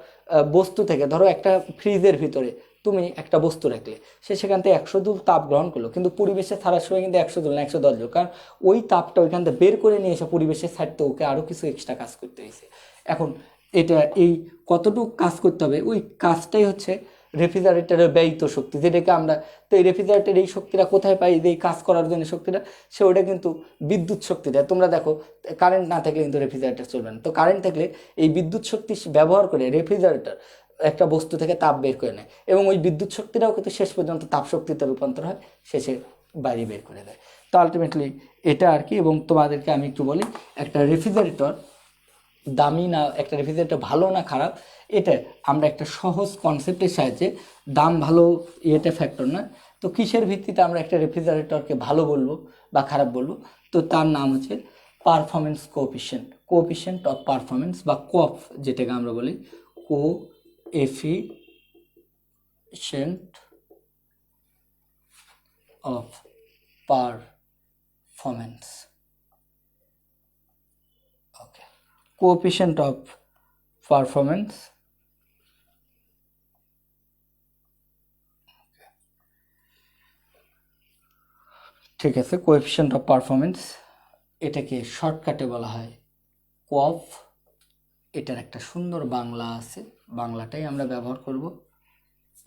B: বস্তু থেকে, ধরো একটা ফ্রিজের ভিতরে তুমি একটা বস্তু রাখলে, সে সেখান থেকে 100 জুল তাপ গ্রহণ করলো, কিন্তু পরিবেশে ছাড়ার সময় কিন্তু 100 জুল না 110 জুল, কারণ ওই তাপটা ওইখান থেকে বের করে নিয়ে এসে পরিবেশে ছাড়তে ওকে আরও কিছু এক্সট্রা কাজ করতে হয়েছে। এখন এটা এই কতটুকু কাজ করতে হবে, ওই কাজটাই হচ্ছে রেফ্রিজারেটরের ব্যয়িত শক্তি, যেটাকে আমরা, তো এই রেফ্রিজারেটর এই শক্তিটা কোথায় পাই? এই কাজ করার জন্য শক্তিটা, সে ওটা কিন্তু বিদ্যুৎ শক্তি দেয়। তোমরা দেখো, কারেন্ট না থাকলে কিন্তু রেফ্রিজারেটর চলবে না, তো কারেন্ট থাকলে এই বিদ্যুৎ শক্তি ব্যবহার করে রেফ্রিজারেটর একটা বস্তু থেকে তাপ বের করে নেয়, এবং ওই বিদ্যুৎ শক্তিটাও কিন্তু শেষ পর্যন্ত তাপ শক্তিতে রূপান্তর হয়, শেষে বাইরে বের করে দেয়। তো আলটিমেটলি এটা আর কি। এবং তোমাদেরকে আমি একটু বলি, একটা রেফ্রিজারেটর দামি না, একটা রেফ্রিজারেটর ভালো না খারাপ, এটা আমরা একটা সহজ কনসেপ্টের সাহায্যে, দাম ভালো এটা ফ্যাক্টর না, তো কিসের ভিত্তিতে আমরা একটা রেফ্রিজারেটরকে ভালো বলবো বা খারাপ বলবো? তো তার নাম হচ্ছে performance coefficient, coefficient of performance, বা কফ যেটাকে আমরা বলি, coefficient of performance. Okay, coefficient of performance, ঠিক আছে, কোএফিসিয়েন্ট অফ পারফরমেন্স, এটাকে শর্টকাটে বলা হয় কোএফ। এটার একটা সুন্দর বাংলা আছে, বাংলাটাই আমরা ব্যবহার করব।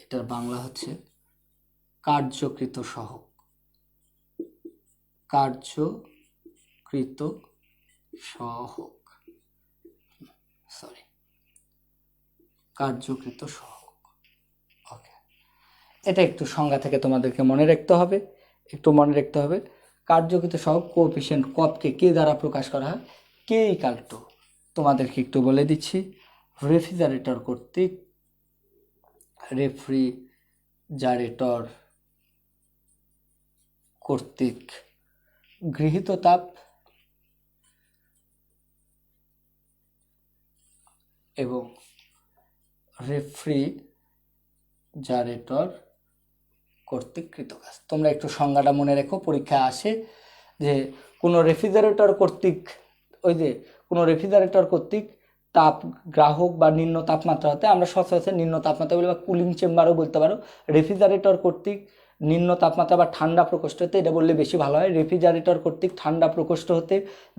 B: এটার বাংলা হচ্ছে কার্যকৃত সহগ, কার্যকৃত সহগ, সরি, কার্যকৃত সহগ। ওকে, এটা একটু সংজ্ঞা থেকে তোমাদেরকে মনে রাখতে হবে, একটু মনে রাখতে হবে। কার্যকৃত সহগ কোএফিসিয়েন্ট কফকে কে দ্বারা প্রকাশ করা হয়? কে ইকাল টু, তোমাদেরকে একটু বলে দিচ্ছি, রেফ্রিজারেটর কর্তৃক, রেফ্রিজারেটর কর্তৃক গৃহীত তাপ এবং রেফ্রিজারেটর কর্তৃক কৃত কাজ। তোমরা একটু সংজ্ঞাটা মনে রেখো, পরীক্ষায় আসে যে কোনো রেফ্রিজারেটর কর্তৃক, ওই যে কোনো রেফ্রিজারেটর কর্তৃক তাপ গ্রাহক বা নিম্ন তাপমাত্রা হতে, আমরা সচরাচর নিম্ন তাপমাত্রা বলি, বা কুলিং চেম্বারও বলতে পারো। রেফ্রিজারেটর কর্তৃক নিম্ন তাপমাত্রা বা ঠান্ডা প্রকোষ্ঠ হতে, এটা বললে বেশি ভালো হয়। রেফ্রিজারেটর কর্তৃক ঠান্ডা প্রকোষ্ঠ হতে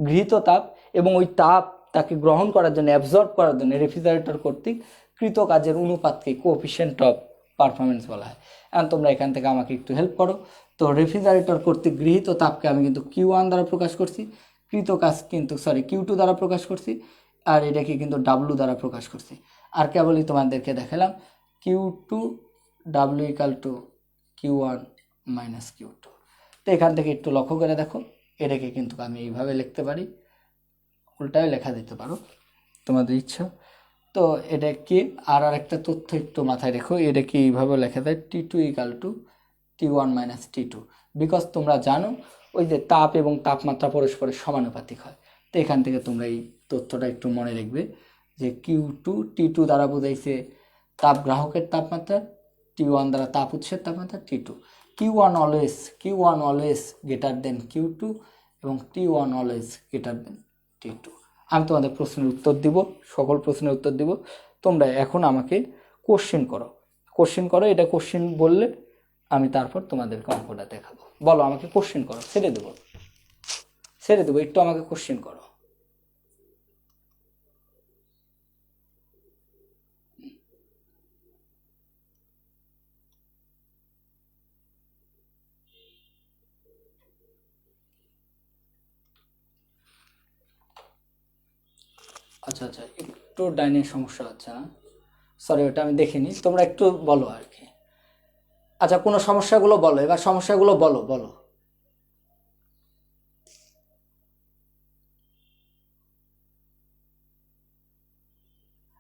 B: গৃহীত তাপ এবং ওই তাপ তাকে গ্রহণ করার জন্য, অ্যাবজর্ব করার জন্য রেফ্রিজারেটর কর্তৃক কৃত কাজের অনুপাতকে কোএফিসিয়েন্ট অফ পারফরমেন্স বলা হয়। এখন তোমরা এখান থেকে আমাকে একটু হেল্প করো। তো রেফ্রিজারেটর কর্তৃক গৃহীত তাপকে আমি কিন্তু Q1 দ্বারা প্রকাশ করছি, কৃত কাজ কিন্তু Q2 দ্বারা প্রকাশ করছি, আর এটাকে কিন্তু W দ্বারা প্রকাশ করছি। আর কেবলই তোমাদেরকে দেখালাম Q2 W = Q1 - Q2। তো এখান থেকে একটু লক্ষ্য করে দেখো, এটাকে কিন্তু আমি এইভাবে লিখতে পারি, উল্টায় লেখা দিতে পারো, তোমাদের ইচ্ছা। তো এটা কি, আর একটা তথ্য একটু মাথায় রেখো, এটা কি এইভাবে লেখা যায় T2 = T1 - T2, বিকজ তোমরা জানো ওই যে তাপ এবং তাপমাত্রা পরস্পরের সমানুপাতিক হয়। তো এখান থেকে তোমরা এই তথ্যটা একটু মনে রাখবে যে Q2 T2 দ্বারা বোঝাইছে তাপ গ্রাহকের তাপমাত্রা, T1 দ্বারা তাপ উৎসের তাপমাত্রা, T2। Q1 always greater than Q2 এবং T1 always greater than T2। আমি তোমাদের প্রশ্নের উত্তর দিব, সকল প্রশ্নের উত্তর দিব। তোমরা এখন আমাকে কোশ্চেন করো, এটা কোশ্চেন বললে আমি তারপর তোমাদেরকে অঙ্কটা দেখাবো। বলো, আমাকে কোশ্চেন করো, ছেড়ে দেবো, একটু আমাকে কোশ্চেন করো। আচ্ছা, একটু ডাইনে সমস্যা হচ্ছে না, সরি ওটা আমি দেখিনি, তোমরা একটু বলো আর কি। আচ্ছা কোনো সমস্যাগুলো বলো, এবার সমস্যাগুলো বলো বলো।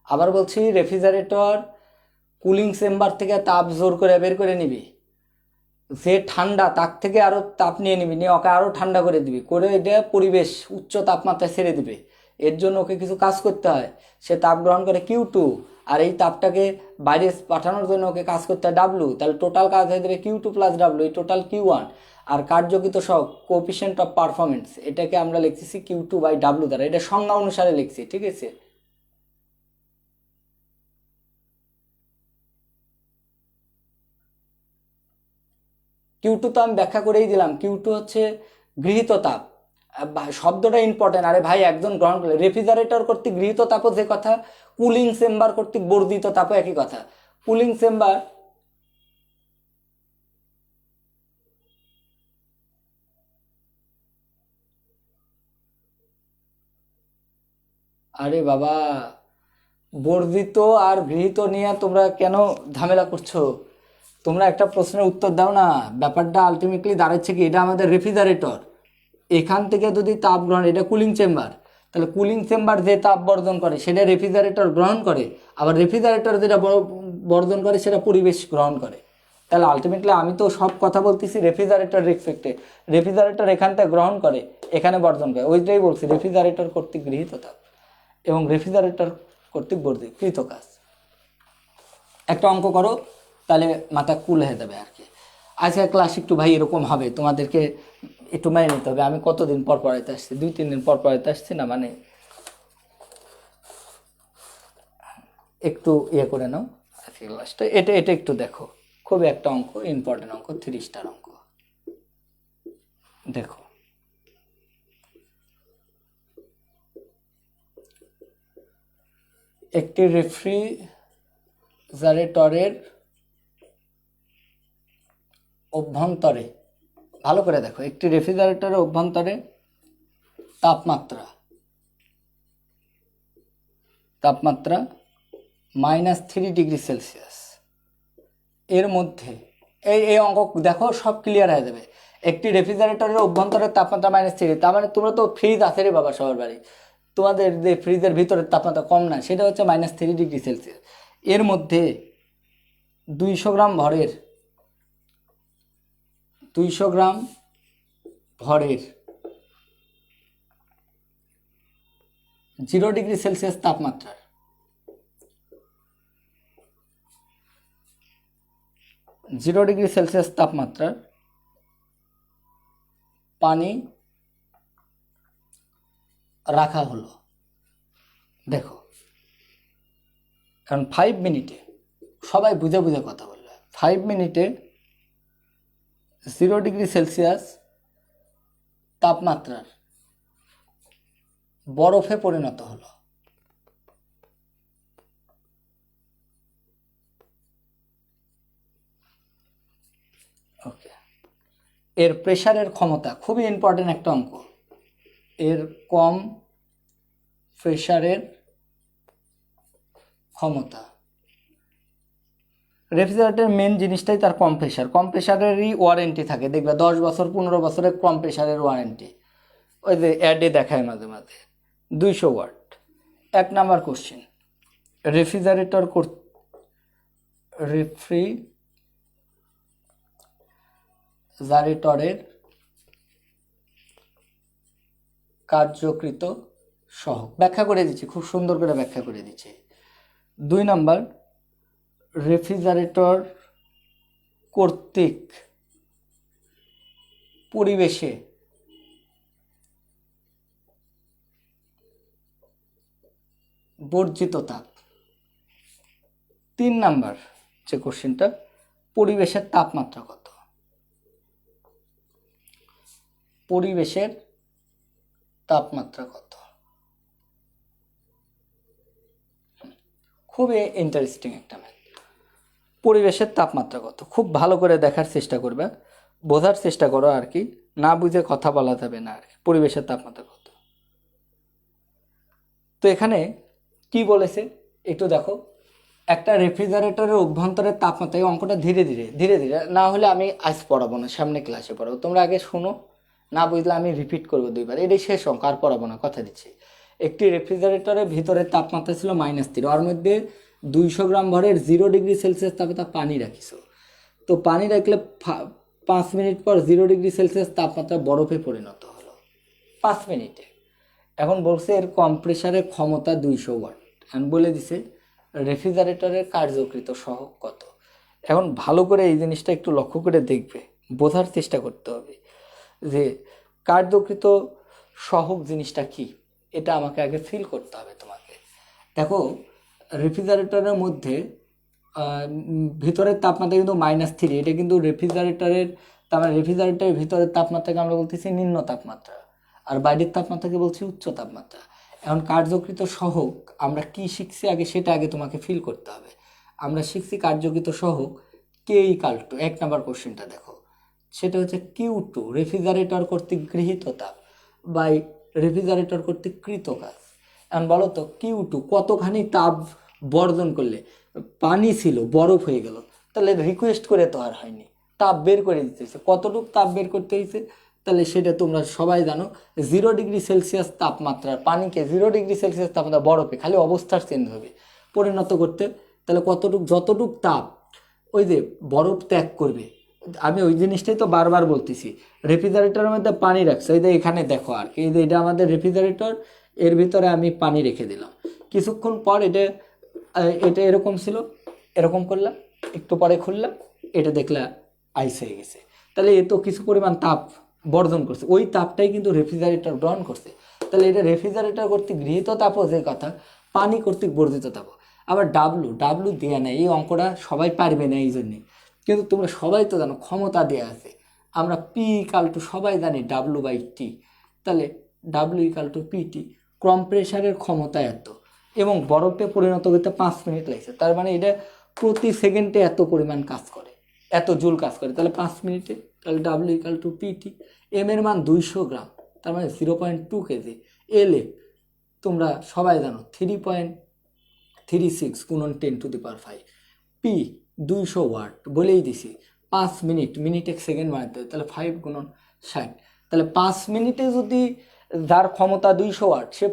B: আবার বলছি, রেফ্রিজারেটর কুলিং চেম্বার থেকে তাপ জোর করে বের করে নিবি, যে ঠান্ডা তার থেকে আরো তাপ নিয়ে নিবি, নিয়ে ওকে আরো ঠান্ডা করে দিবি, করে এটা পরিবেশ উচ্চ তাপমাত্রায় ছেড়ে দিবে। এর জন্য ওকে কিছু কাজ করতে হয়, সে তাপ গ্রহণ করে Q2, আর এই তাপটাকে বাইরে পাঠানোর জন্য ওকে কাজ করতে হয় W, তাহলে টোটাল কাজ হয়ে যাবে Q2 প্লাস W, এই টোটাল Q1। আর কার্যকৃত সহগ কোএফিসিয়েন্ট অফ পারফরমেন্স, এটাকে আমরা লিখতেছি Q2 বাই W দ্বারা, এটা সংজ্ঞা অনুসারে লিখছি, ঠিক আছে। Q2 তো আমি ব্যাখ্যা করেই দিলাম, Q2 হচ্ছে গৃহীত তাপ। শব্দটা ইম্পর্টেন্ট, আরে ভাই একজন গ্রহণ করলে, রেফ্রিজারেটর কর্তৃক গৃহীত তাপও যে কথা, কুলিং চেম্বার কর্তৃক বর্ধিত তাপও একই কথা। কুলিং চেম্বার আরে বাবা, বর্ধিত আর গৃহীত নিয়ে তোমরা কেন ঝামেলা করছো? তোমরা একটা প্রশ্নের উত্তর দাও না। ব্যাপারটা আলটিমেটলি দাঁড়াচ্ছে কি, এটা আমাদের রেফ্রিজারেটর, এখান থেকে যদি তাপ গ্রহণ, এটা কুলিং চেম্বার, তাহলে কুলিং চেম্বার যে তাপ বর্ধন করে সেটা রেফ্রিজারেটর গ্রহণ করে, আবার রেফ্রিজারেটর যেটা বর্ধন করে সেটা পরিবেশ গ্রহণ করে। তাহলে আলটিমেটলি আমি তো সব কথা বলতেছি রেফ্রিজারেটর রেসপেক্টে, রেফ্রিজারেটর এখান থেকে গ্রহণ করে এখানে বর্ধন করে, ওইটাই বলছি রেফ্রিজারেটর কর্তৃক গৃহীত তাপ এবং রেফ্রিজারেটর কর্তৃক বর্ধিত কাজ। একটা অঙ্ক করো, তাহলে মাথা কুল হয়ে যাবে আর কি। আজকের ক্লাস একটু ভাই এরকম হবে, তোমাদেরকে একটু মেনে নিতে হবে। আমি কতদিন পর পড়াইতে আসছি, 2-3 দিন পর পড়াইতে আসছি না, মানে একটু ইয়ে করে নাও আজকের ক্লাসটা। এটা এটা একটু দেখো, খুবই একটা অঙ্ক, ইম্পর্টেন্ট অঙ্ক, 3 স্টার অঙ্ক। দেখো একটি রেফ্রিজারেটরের অভ্যন্তরে, ভালো করে দেখো, একটি রেফ্রিজারেটরের অভ্যন্তরে তাপমাত্রা -3°C এর মধ্যে, এই অঙ্ক দেখো সব ক্লিয়ার হয়ে যাবে। একটি রেফ্রিজারেটরের অভ্যন্তরের তাপমাত্রা -3, তার মানে তোমরা তো ফ্রিজ আছে রে বাবা সবার বাড়ি, তোমাদের যে ফ্রিজের ভিতরের তাপমাত্রা কম না, সেটা হচ্ছে -3°C। এর মধ্যে 200 গ্রাম ভরের 0°C তাপমাত্রার 0°C তাপমাত্রার পানি রাখা হলো। দেখো কারণ 5 মিনিটে, সবাই বুঝে বুঝে কথা বলবে, 5 মিনিটে 0°C তাপমাত্রার বরফে পরিণত হলো। ওকে, এর প্রেসারের ক্ষমতা, খুবই ইম্পর্টেন্ট একটা অঙ্ক, এর কম প্রেসারের ক্ষমতা। রেফ্রিজারেটরের মেন জিনিসটাই তার কম প্রেসার, কম প্রেসারেরই ওয়ারেন্টি থাকে, দেখবে 10 বছর 15 বছরের কম প্রেসারের ওয়ারেন্টি, ওই যে অ্যাডে দেখায় মাঝে মাঝে। 200 ওয়াট। 1 নাম্বার কোশ্চেন, রেফ্রিজারেটরের কার্যকৃত সহগ, ব্যাখ্যা করে দিচ্ছি, খুব সুন্দর করে ব্যাখ্যা করে দিচ্ছি। 2 নাম্বার, রেফ্রিজারেটর কর্তৃক পরিবেশে বর্জিত তাপ। 3 নাম্বার যে কোশ্চেনটা, পরিবেশের তাপমাত্রা কত, পরিবেশের তাপমাত্রা কত। খুবই ইন্টারেস্টিং একটা ম্যাথ, পরিবেশের তাপমাত্রা কত, খুব ভালো করে দেখার চেষ্টা করবে, বোঝার চেষ্টা করো আর কি, না বুঝে কথা বলা যাবে না আর কি। পরিবেশের তাপমাত্রা কত, তো এখানে কি বলেছে একটু দেখো, একটা রেফ্রিজারেটরের অভ্যন্তরের তাপমাত্রা, এই অঙ্কটা ধীরে ধীরে ধীরে ধীরে, না হলে আমি আজ পড়াবো না, সামনে ক্লাসে পড়াবো, তোমরা আগে শোনো, না বুঝলে আমি রিপিট করবো 2বার, এটাই শেষ অঙ্ক, আর পড়াবো না, কথা দিচ্ছি। একটি রেফ্রিজারেটরের ভিতরের তাপমাত্রা ছিল -3, ওর মধ্যে 200 গ্রাম ভরের 0 ডিগ্রি সেলসিয়াস তাপমাত্রা পানি রাখিস। তো পানি রাখলে 5 মিনিট পর 0 ডিগ্রি সেলসিয়াস তাপমাত্রা বরফে পরিণত হলো 5 মিনিটে। এখন বলছে এর কম্প্রেসারের ক্ষমতা 200 ওয়াট। এখন বলে দিছে রেফ্রিজারেটরের কার্যকৃত সহগ কত। এখন ভালো করে এই জিনিসটা একটু লক্ষ্য করে দেখবে, বোঝার চেষ্টা করতে হবে যে কার্যকৃত সহগ জিনিসটা কি, এটা আমাকে আগে ফিল করতে হবে তোমাকে। দেখো রেফ্রিজারেটরের মধ্যে ভিতরের তাপমাত্রা কিন্তু -3, এটা কিন্তু রেফ্রিজারেটরের, তার মানে রেফ্রিজারেটরের ভিতরের তাপমাত্রাকে আমরা বলতেছি নিম্ন তাপমাত্রা, আর বাইরের তাপমাত্রাকে বলছি উচ্চ তাপমাত্রা। এখন কার্যকৃত সহগ আমরা কি শিখছি আগে, সেটা আগে তোমাকে ফিল করতে হবে। আমরা শিখছি কার্যকৃত সহগ কে ইকাল টু, 1 নম্বর কোশ্চেনটা দেখো, সেটা হচ্ছে Q2 রেফ্রিজারেটর কর্তৃক গৃহীত তাপ বাই রেফ্রিজারেটর কর্তৃক কৃত কাজ। এখন বলো তো Q2 কতখানি তাপ বর্জন করলে, পানি ছিল বরফ হয়ে গেল, তাহলে রিকোয়েস্ট করে তো আর হয়নি, তাপ বের করে দিতে হয়েছে, কতটুকু তাপ বের করতে হয়েছে, তাহলে সেটা তোমরা সবাই জানো, 0 ডিগ্রি সেলসিয়াস তাপমাত্রার পানিকে 0 ডিগ্রি সেলসিয়াস তাপমাত্রা বরফে খালি অবস্থার চেঞ্জ হবে পরিণত করতে, তাহলে যতটুক তাপ ওই যে বরফ ত্যাগ করবে। আমি ওই জিনিসটাই তো বারবার বলতেছি, রেফ্রিজারেটরের মধ্যে পানি রাখছে, ওই যে এখানে দেখো আর কি, এই যে এটা আমাদের রেফ্রিজারেটর, এর ভিতরে আমি পানি রেখে দিলাম, কিছুক্ষণ পর এটা এটা এরকম ছিল, এরকম করলাম, একটু পরে খুললাম, এটা দেখলাম আইস হয়ে গেছে, তাহলে এ তো কিছু পরিমাণ তাপ বর্জন করছে, ওই তাপটাই কিন্তু রেফ্রিজারেটর গ্রহণ করছে, তাহলে এটা রেফ্রিজারেটর কর্তৃক গৃহীত তাপও যে কথা, পানি কর্তৃক বর্ধিত তাপও। আবার ডাব্লু দেয়া নেই, এই অঙ্কটা সবাই পারবে না এই জন্যে, কিন্তু তোমরা সবাই তো জানো ক্ষমতা দেয়া আছে, আমরা পি ইকাল টু সবাই জানি W/T, তাহলে W ইকাল টু পিটি, কম্প্রেসারের ক্ষমতা এত এবং বরফে পরিণত করতে 5 মিনিট লাগছে, তার মানে এটা প্রতি সেকেন্ডে এত পরিমাণ কাজ করে, এত জুল কাজ করে, তাহলে 5 মিনিটে, তাহলে W equal to PT. M এর মান 200 গ্রাম, তার মানে 0.2 কেজি। এল এ তোমরা সবাই জানো 3.36 গুণন 10⁵। পি 200 ওয়াট বলেই দিছি, 5 মিনিট, মিনিট 1 সেকেন্ড বানাতে হবে, তাহলে 5 গুণন 60, তাহলে 5 মিনিটে যদি যার ক্ষমতা 200 ওয়াট, সে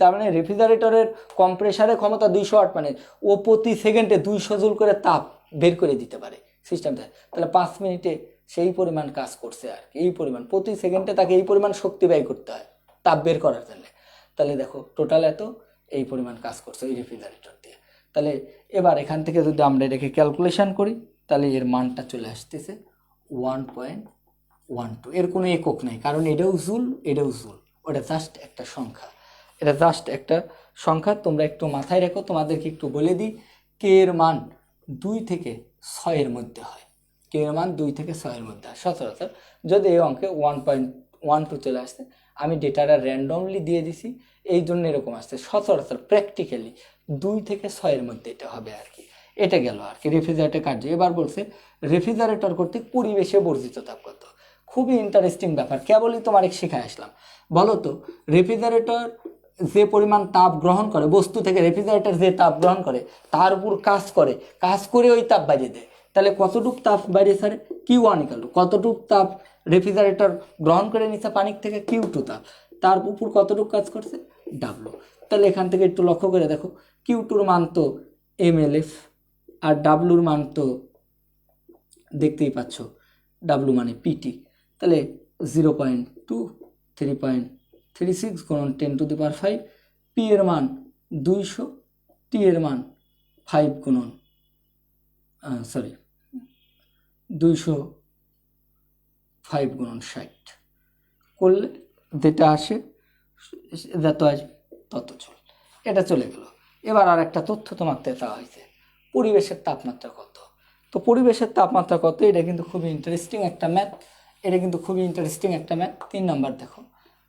B: তার মানে রেফ্রিজারেটরের কম্প্রেসারের ক্ষমতা 200 ওয়াট, মানে ও প্রতি সেকেন্ডে 200 জুল করে তাপ বের করে দিতে পারে সিস্টেমটা, তাহলে 5 মিনিটে সেই পরিমাণ কাজ করছে আর কি, এই পরিমাণ প্রতি সেকেন্ডে তাকে এই পরিমাণ শক্তি ব্যয় করতে হয় তাপ বের করার জন্য, তাহলে দেখো টোটাল এত এই পরিমাণ কাজ করছে ওই রেফ্রিজারেটর দিয়ে। তাহলে এবার এখান থেকে যদি আমরা এটাকে ক্যালকুলেশন করি, তাহলে এর মানটা চলে আসতেছে 1.12, এর কোনো একক নাই, কারণ এটাও জুল, ওটা জাস্ট একটা সংখ্যা, এটা জাস্ট একটা সংখ্যা, তোমরা একটু মাথায় রেখো। তোমাদেরকে একটু বলে দিই, কে এর মান 2 থেকে 6 এর মধ্যে হয়, কে এর মান 2 থেকে 6 এর মধ্যে হয় সচরাচর। যদি এই অঙ্কে 1.12 চলে আসছে, আমি ডেটাটা র্যান্ডমলি দিয়ে দিছি, এই জন্য এরকম আসছে, সচরাচর প্র্যাকটিক্যালি 2 থেকে 6 এর মধ্যে এটা হবে আর কি। এটা গেল আর কি রেফ্রিজারেটর কার্য। এবার বলছে রেফ্রিজারেটর কর্তৃক পরিবেশে বর্জিত তাপ কত। খুবই ইন্টারেস্টিং ব্যাপার, কেবলই তোমার শেখায় আসলাম। বলো তো রেফ্রিজারেটর যে পরিমাণ তাপ গ্রহণ করে বস্তু থেকে, রেফ্রিজারেটর যে তাপ গ্রহণ করে তার উপর কাজ করে ওই তাপ বাইরে দেয়, তাহলে কতটুক তাপ বাইরে ছাড়ে, Q1 ইকাল টু কতটুক তাপ রেফ্রিজারেটর গ্রহণ করে নিচ্ছে পানির থেকে, Q2 তাপ, তার উপর কতটুক কাজ করছে, W। তাহলে এখান থেকে একটু লক্ষ্য করে দেখো, Q2-র মান তো mLF, আর ডাব্লুর মান তো দেখতেই পাচ্ছ, ডাব্লু মানে পিটি, তাহলে 0.2, 3.36 গুণন 10⁵, পি এর মান 200, টি এর মান 5 গুণন 205 গুণন 60 করলে যেটা আসে যত আসবে তত এটা চলে গেল। এবার আর একটা তথ্য তোমাকে দেওয়া হয়েছে, পরিবেশের তাপমাত্রা কত। তো পরিবেশের তাপমাত্রা কত, এটা কিন্তু খুবই ইন্টারেস্টিং একটা ম্যাথ, 3 নাম্বার দেখো,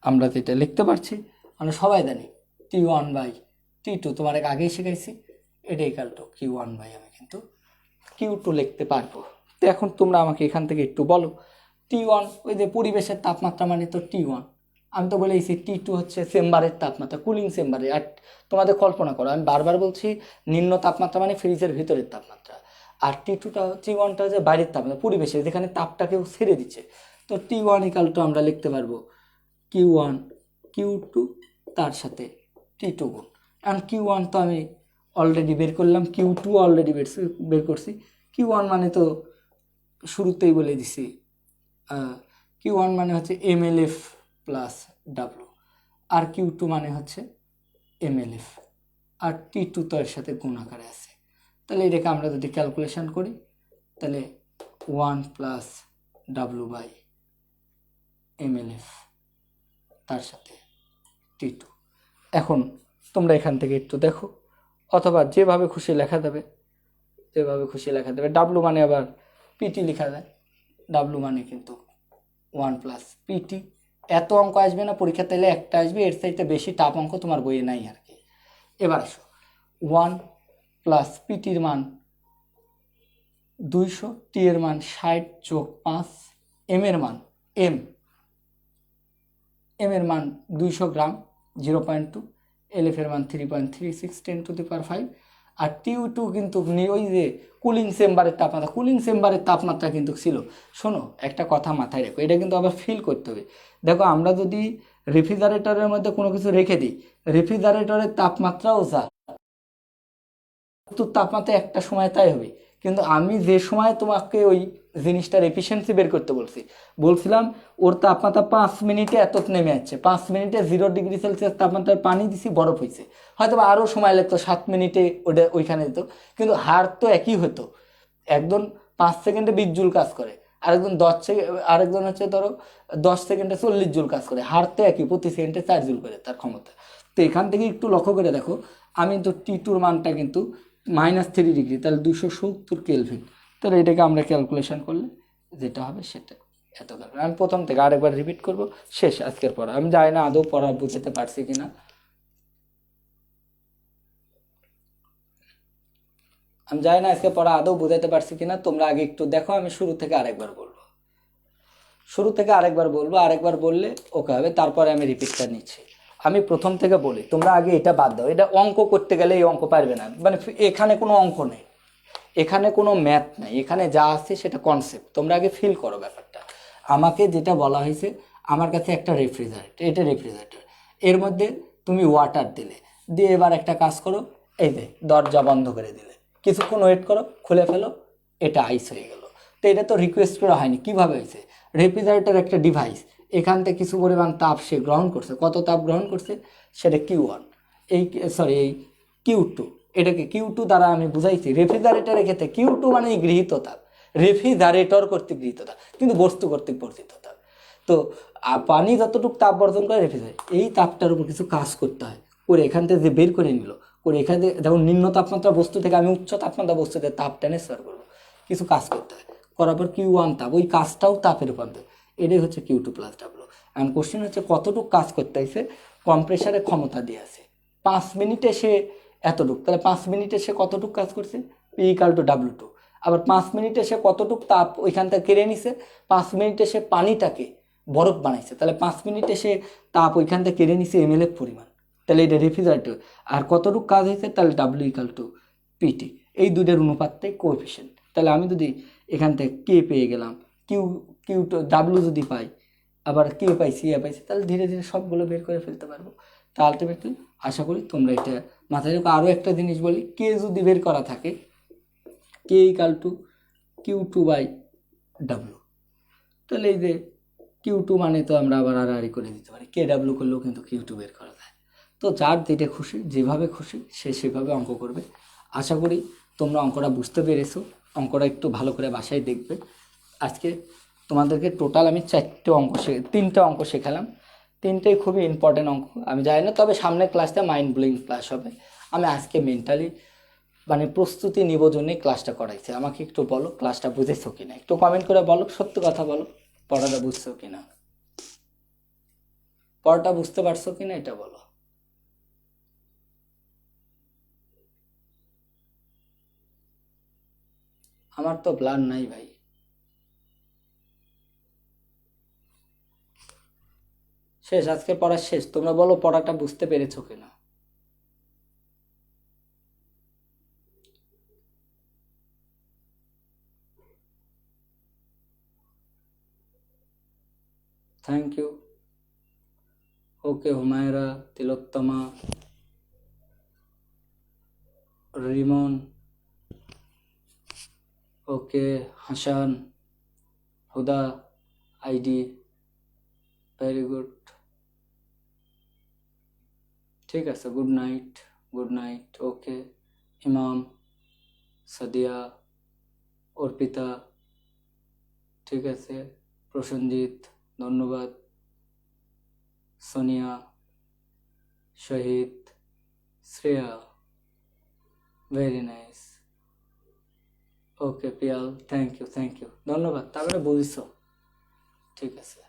B: আমরা যেটা লিখতে পারছি, আমরা সবাই জানি T1/T2, তোমার আগেই শিখাইছি, এটা ইকাল টু Q1 বাই, আমি কিন্তু Q2 লিখতে পারবো। তো এখন তোমরা আমাকে এখান থেকে একটু বলো, T1 ওই যে পরিবেশের তাপমাত্রা মানে তো T1, আমি তো বলেছি T2 হচ্ছে চেম্বারের তাপমাত্রা, কুলিং চেম্বারে। আর তোমাদের কল্পনা করো, আমি বারবার বলছি নিম্ন তাপমাত্রা মানে ফ্রিজের ভিতরের তাপমাত্রা, আর T2টা T1টা হচ্ছে বাইরের তাপমাত্রা, পরিবেশে যেখানে তাপটাকেও ছেড়ে দিচ্ছে। তো T1 ইকাল টু আমরা লিখতে পারবো Q1 Q2 তার সাথে T2 গুণ। কারণ Q1 তো আমি অলরেডি বের করলাম, Q2 অলরেডি বের করছি। Q1 মানে তো শুরুতেই বলে দিছি, Q1 মানে হচ্ছে MLF প্লাস ডাব্লু, আর Q2 মানে হচ্ছে MLF, আর T2 তো এর সাথে গুণ আকারে আছে। তাহলে এটাকে আমরা যদি ক্যালকুলেশন করি তাহলে 1 প্লাস ডাব্লু বাই MLF তার সাথে T2। এখন তোমরা এখান থেকে একটু দেখো, অথবা যেভাবে খুশি লেখা যাবে, যেভাবে খুশি লেখা যাবে। ডাব্লু মানে আবার পিটি লেখা যায়, ডাব্লু মানে কিন্তু 1 প্লাস পিটি। এত অঙ্ক আসবে না পরীক্ষা, তাইলে একটা আসবে, এর চাইতে বেশি টাপ অঙ্ক তোমার বইয়ে নাই আর কি। এবার আসো, 1 প্লাস পিটির মান 200, টি এর মান 60 যোগ 5, এম এর মান এম এর মান 200 গ্রাম 0.2, এলএফ এর মান 3.36 10⁵, আর T2 কিন্তু ওই যে কুলিং চেম্বারের তাপমাত্রা, কুলিং চেম্বারের তাপমাত্রা কিন্তু ছিল। শোনো, একটা কথা মাথায় রেখো, এটা কিন্তু আবার ফিল করতে হবে। দেখো, আমরা যদি রেফ্রিজারেটরের মধ্যে কোনো কিছু রেখে দিই, রেফ্রিজারেটরের তাপমাত্রাও যা, তো তাপমাত্রা একটা সময় তাই হবে। কিন্তু আমি যে সময় তোমাকে ওই জিনিসটার এফিসিয়েন্সি বের করতে বলছিলাম, ওর তাপমাত্রা 5 মিনিটে এত নেমে যাচ্ছে, 5 মিনিটে 0 ডিগ্রি সেলসিয়াস তাপমাত্রার পানি দিছি, বরফ হয়েছে। হয়তো বা আরও সময় লাগতো, 7 মিনিটে ওটা ওইখানে যেত, কিন্তু হার তো একই হতো। একজন 5 সেকেন্ডে 20 জুল কাজ করে, আরেকজন 10 সেকেন্ড, আরেকজন হচ্ছে ধরো 10 সেকেন্ডে 40 জুল কাজ করে, হার তো একই, প্রতি সেকেন্ডে 4 জুল করে তার ক্ষমতা। তো এখান থেকে একটু লক্ষ্য করে দেখো, আমি তো T2 মানটা কিন্তু -3 ডিগ্রি, তাহলে 270 কেলভিন। তাহলে এটাকে আমরা ক্যালকুলেশন করলে যেটা হবে সেটা এত কেলভিন। আমি প্রথম থেকে আরেকবার রিপিট করব, শেষ আজকের পড়া। আমি জানি না আদৌ পড়া বুঝতে পারছি কিনা, আমি জানি না আজকে পড়া আদৌ বুঝাইতে পারছি কিনা। তোমরা আগে একটু দেখো, আমি শুরু থেকে আরেকবার বলবো, আরেকবার বললে ওকে হবে, তারপরে আমি রিপিটটা নিচ্ছি। আমি প্রথম থেকে বলি, তোমরা আগে এটা বাদ দাও, এটা অঙ্ক করতে গেলে এই অঙ্ক পারবে না, মানে এখানে কোনো অঙ্ক নেই, এখানে কোনো ম্যাথ নাই, এখানে যা আছে সেটা কনসেপ্ট। তোমরা আগে ফিল করো ব্যাপারটা। আমাকে যেটা বলা হয়েছে, আমার কাছে একটা রেফ্রিজারেটর, এটা রেফ্রিজারেটর, এর মধ্যে তুমি ওয়াটার দিলে, দিয়ে এবার একটা কাজ করো, এই যে দরজা বন্ধ করে দিলে, কিছুক্ষণ ওয়েট করো, খুলে ফেলো, এটা আইস হয়ে গেল। তো এটা তো রিকোয়েস্ট করা হয়নি, কিভাবে হয়েছে? রেফ্রিজারেটর একটা ডিভাইস, এখান থেকে কিছু পরিমাণ তাপ সে গ্রহণ করছে। কত তাপ গ্রহণ করছে? সেটা Q1, এই Q2, এটাকে Q2 দ্বারা আমি বুঝাইছি। রেফ্রিজারেটরের ক্ষেত্রে Q2 মানে গৃহীত তাপ, রেফ্রিজারেটর কর্তৃক গৃহীত তাপ, কিন্তু বস্তু কর্তৃক বর্ধিত তাপ। তো পানি যতটুকু তাপ বর্জন করে রেফ্রিজারেটর, এই তাপটার উপর কিছু কাজ করতে হয়, করে এখান থেকে যে বের করে নিল, করে এখান থেকে যেমন নিম্ন তাপমাত্রা বস্তু থেকে আমি উচ্চ তাপমাত্রা বস্তুতে তাপ ট্রান্সফার করবো, কিছু কাজ করতে হয়, করার পর Q1 তাপ, ওই কাজটাও তাপে রূপান্তর, এটাই হচ্ছে Q2 প্লাস ডাব্লু। এখন কোশ্চেন হচ্ছে কতটুকু কাজ করতে হয়েছে, কম্প্রেসারের ক্ষমতা দিয়ে আছে 5 মিনিটে সে এতটুক, তাহলে 5 মিনিটে সে কতটুক কাজ করছে, P=W2। আবার 5 মিনিটে সে কতটুক তাপ ওইখান থেকে কেড়ে নিছে, 5 মিনিটে সে পানিটাকে বরফ বানাইছে, তাহলে 5 মিনিটে সে তাপ ওইখান থেকে কেড়ে নিছে MLF পরিমাণ, তাহলে এটা রেফ্রিজারেটর। আর কতটুক কাজ হয়েছে, তাহলে W=PT, এই দুইটার অনুপাতটাই কোএফিসিয়েন্ট। তাহলে আমি যদি এখান থেকে কে পেয়ে গেলাম, কিউ ডাব্লু যদি পাই, আবার কে পাইছি এ পাইছি, তাহলে ধীরে ধীরে সবগুলো বের করে ফেলতে পারবো। তা আলটিমেটলি আশা করি তোমরা এটা মাথায় রেখো। আরও একটা জিনিস বলি, কে যদি বের করা থাকে, K=Q2/W, তাহলে এই যে Q2 মানে তো আমরা আবার আড়াআড়ি করে দিতে পারি, KW করলেও কিন্তু Q2 বের করা যায়। তো যার যেটা খুশি, যেভাবে খুশি সে সেভাবে অঙ্ক করবে। আশা করি তোমরা অঙ্কটা বুঝতে পেরেছো, অঙ্কটা একটু ভালো করে বাসায় দেখবে। আজকে তোমাদেরকে টোটাল আমি 3টে অঙ্ক শেখালাম, 3টেই খুবই ইম্পর্টেন্ট অঙ্ক। আমি জানি না, তবে সামনের ক্লাসটা মাইন্ড ব্লোয়িং ক্লাস হবে। আমি আজকে মেন্টালি মানে প্রস্তুতি নিব জন্যই ক্লাসটা করাইছি। আমাকে একটু বলো ক্লাসটা বুঝেছো কিনা, একটু কমেন্ট করে বলো, সত্য কথা বলো, পড়াটা বুঝছো কিনা, পড়াটা বুঝতে পারছো কিনা এটা বলো। আমার তো প্ল্যান নাই ভাই। শেষ, আজকে পড়া শেষ। তোমরা বলো পড়াটা বুঝতে পেরেছো কিনা। Thank you. Okay Humaira, Tilottama, Rimon, okay Hasan, Huda, ID, very good. ঠিক আছে, good night, good night. Okay Imam, Sadia, Arpita, ঠিক আছে, প্রসেনজিৎ, ধন্যবাদ, Sonia, Shahid, Shreya, very nice. Okay Piyal, thank you, ধন্যবাদ। তারপরে বুঝছো, ঠিক আছে।